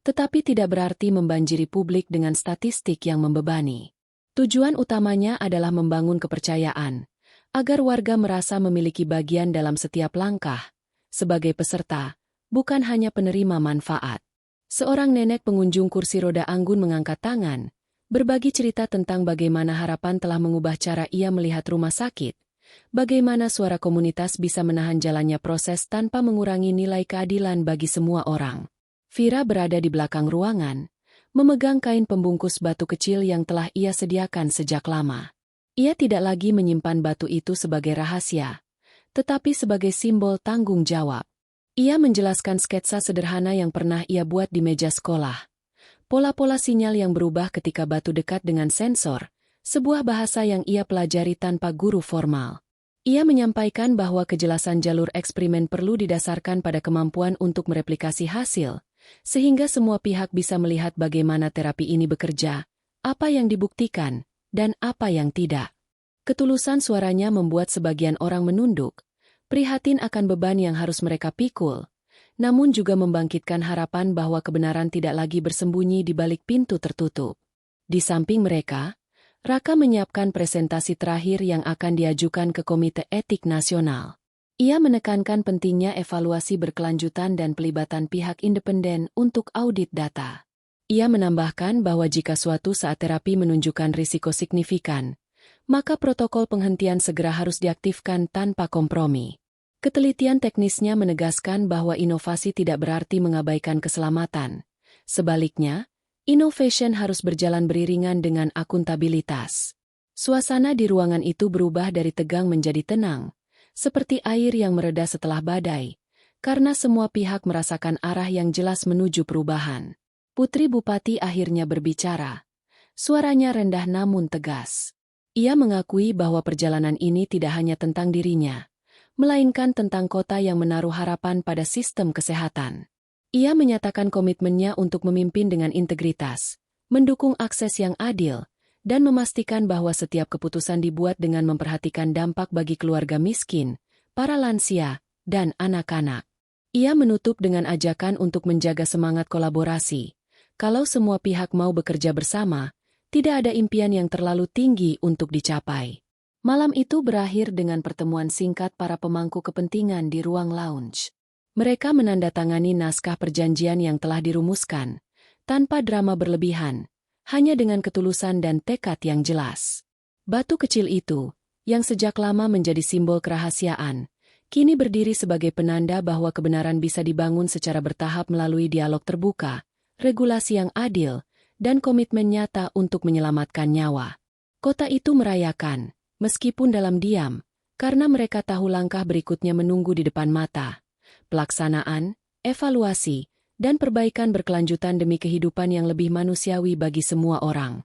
tetapi tidak berarti membanjiri publik dengan statistik yang membebani. Tujuan utamanya adalah membangun kepercayaan, agar warga merasa memiliki bagian dalam setiap langkah, sebagai peserta, bukan hanya penerima manfaat. Seorang nenek pengunjung kursi roda anggun mengangkat tangan, berbagi cerita tentang bagaimana harapan telah mengubah cara ia melihat rumah sakit, bagaimana suara komunitas bisa menahan jalannya proses tanpa mengurangi nilai keadilan bagi semua orang. Vira berada di belakang ruangan, memegang kain pembungkus batu kecil yang telah ia sediakan sejak lama. Ia tidak lagi menyimpan batu itu sebagai rahasia, tetapi sebagai simbol tanggung jawab. Ia menjelaskan sketsa sederhana yang pernah ia buat di meja sekolah. Pola-pola sinyal yang berubah ketika batu dekat dengan sensor, sebuah bahasa yang ia pelajari tanpa guru formal. Ia menyampaikan bahwa kejelasan jalur eksperimen perlu didasarkan pada kemampuan untuk mereplikasi hasil, sehingga semua pihak bisa melihat bagaimana terapi ini bekerja, apa yang dibuktikan, dan apa yang tidak. Ketulusan suaranya membuat sebagian orang menunduk, prihatin akan beban yang harus mereka pikul, namun juga membangkitkan harapan bahwa kebenaran tidak lagi bersembunyi di balik pintu tertutup. Di samping mereka, Raka menyiapkan presentasi terakhir yang akan diajukan ke Komite Etik Nasional. Ia menekankan pentingnya evaluasi berkelanjutan dan pelibatan pihak independen untuk audit data. Ia menambahkan bahwa jika suatu saat terapi menunjukkan risiko signifikan, maka protokol penghentian segera harus diaktifkan tanpa kompromi. Ketelitian teknisnya menegaskan bahwa inovasi tidak berarti mengabaikan keselamatan. Sebaliknya, innovation harus berjalan beriringan dengan akuntabilitas. Suasana di ruangan itu berubah dari tegang menjadi tenang, seperti air yang mereda setelah badai, karena semua pihak merasakan arah yang jelas menuju perubahan. Putri Bupati akhirnya berbicara. Suaranya rendah namun tegas. Ia mengakui bahwa perjalanan ini tidak hanya tentang dirinya, melainkan tentang kota yang menaruh harapan pada sistem kesehatan. Ia menyatakan komitmennya untuk memimpin dengan integritas, mendukung akses yang adil, dan memastikan bahwa setiap keputusan dibuat dengan memperhatikan dampak bagi keluarga miskin, para lansia, dan anak-anak. Ia menutup dengan ajakan untuk menjaga semangat kolaborasi. Kalau semua pihak mau bekerja bersama, tidak ada impian yang terlalu tinggi untuk dicapai. Malam itu berakhir dengan pertemuan singkat para pemangku kepentingan di ruang lounge. Mereka menandatangani naskah perjanjian yang telah dirumuskan, tanpa drama berlebihan, hanya dengan ketulusan dan tekad yang jelas. Batu kecil itu, yang sejak lama menjadi simbol kerahasiaan, kini berdiri sebagai penanda bahwa kebenaran bisa dibangun secara bertahap melalui dialog terbuka, regulasi yang adil, dan komitmen nyata untuk menyelamatkan nyawa. Kota itu merayakan, meskipun dalam diam, karena mereka tahu langkah berikutnya menunggu di depan mata. Pelaksanaan, evaluasi, dan perbaikan berkelanjutan demi kehidupan yang lebih manusiawi bagi semua orang.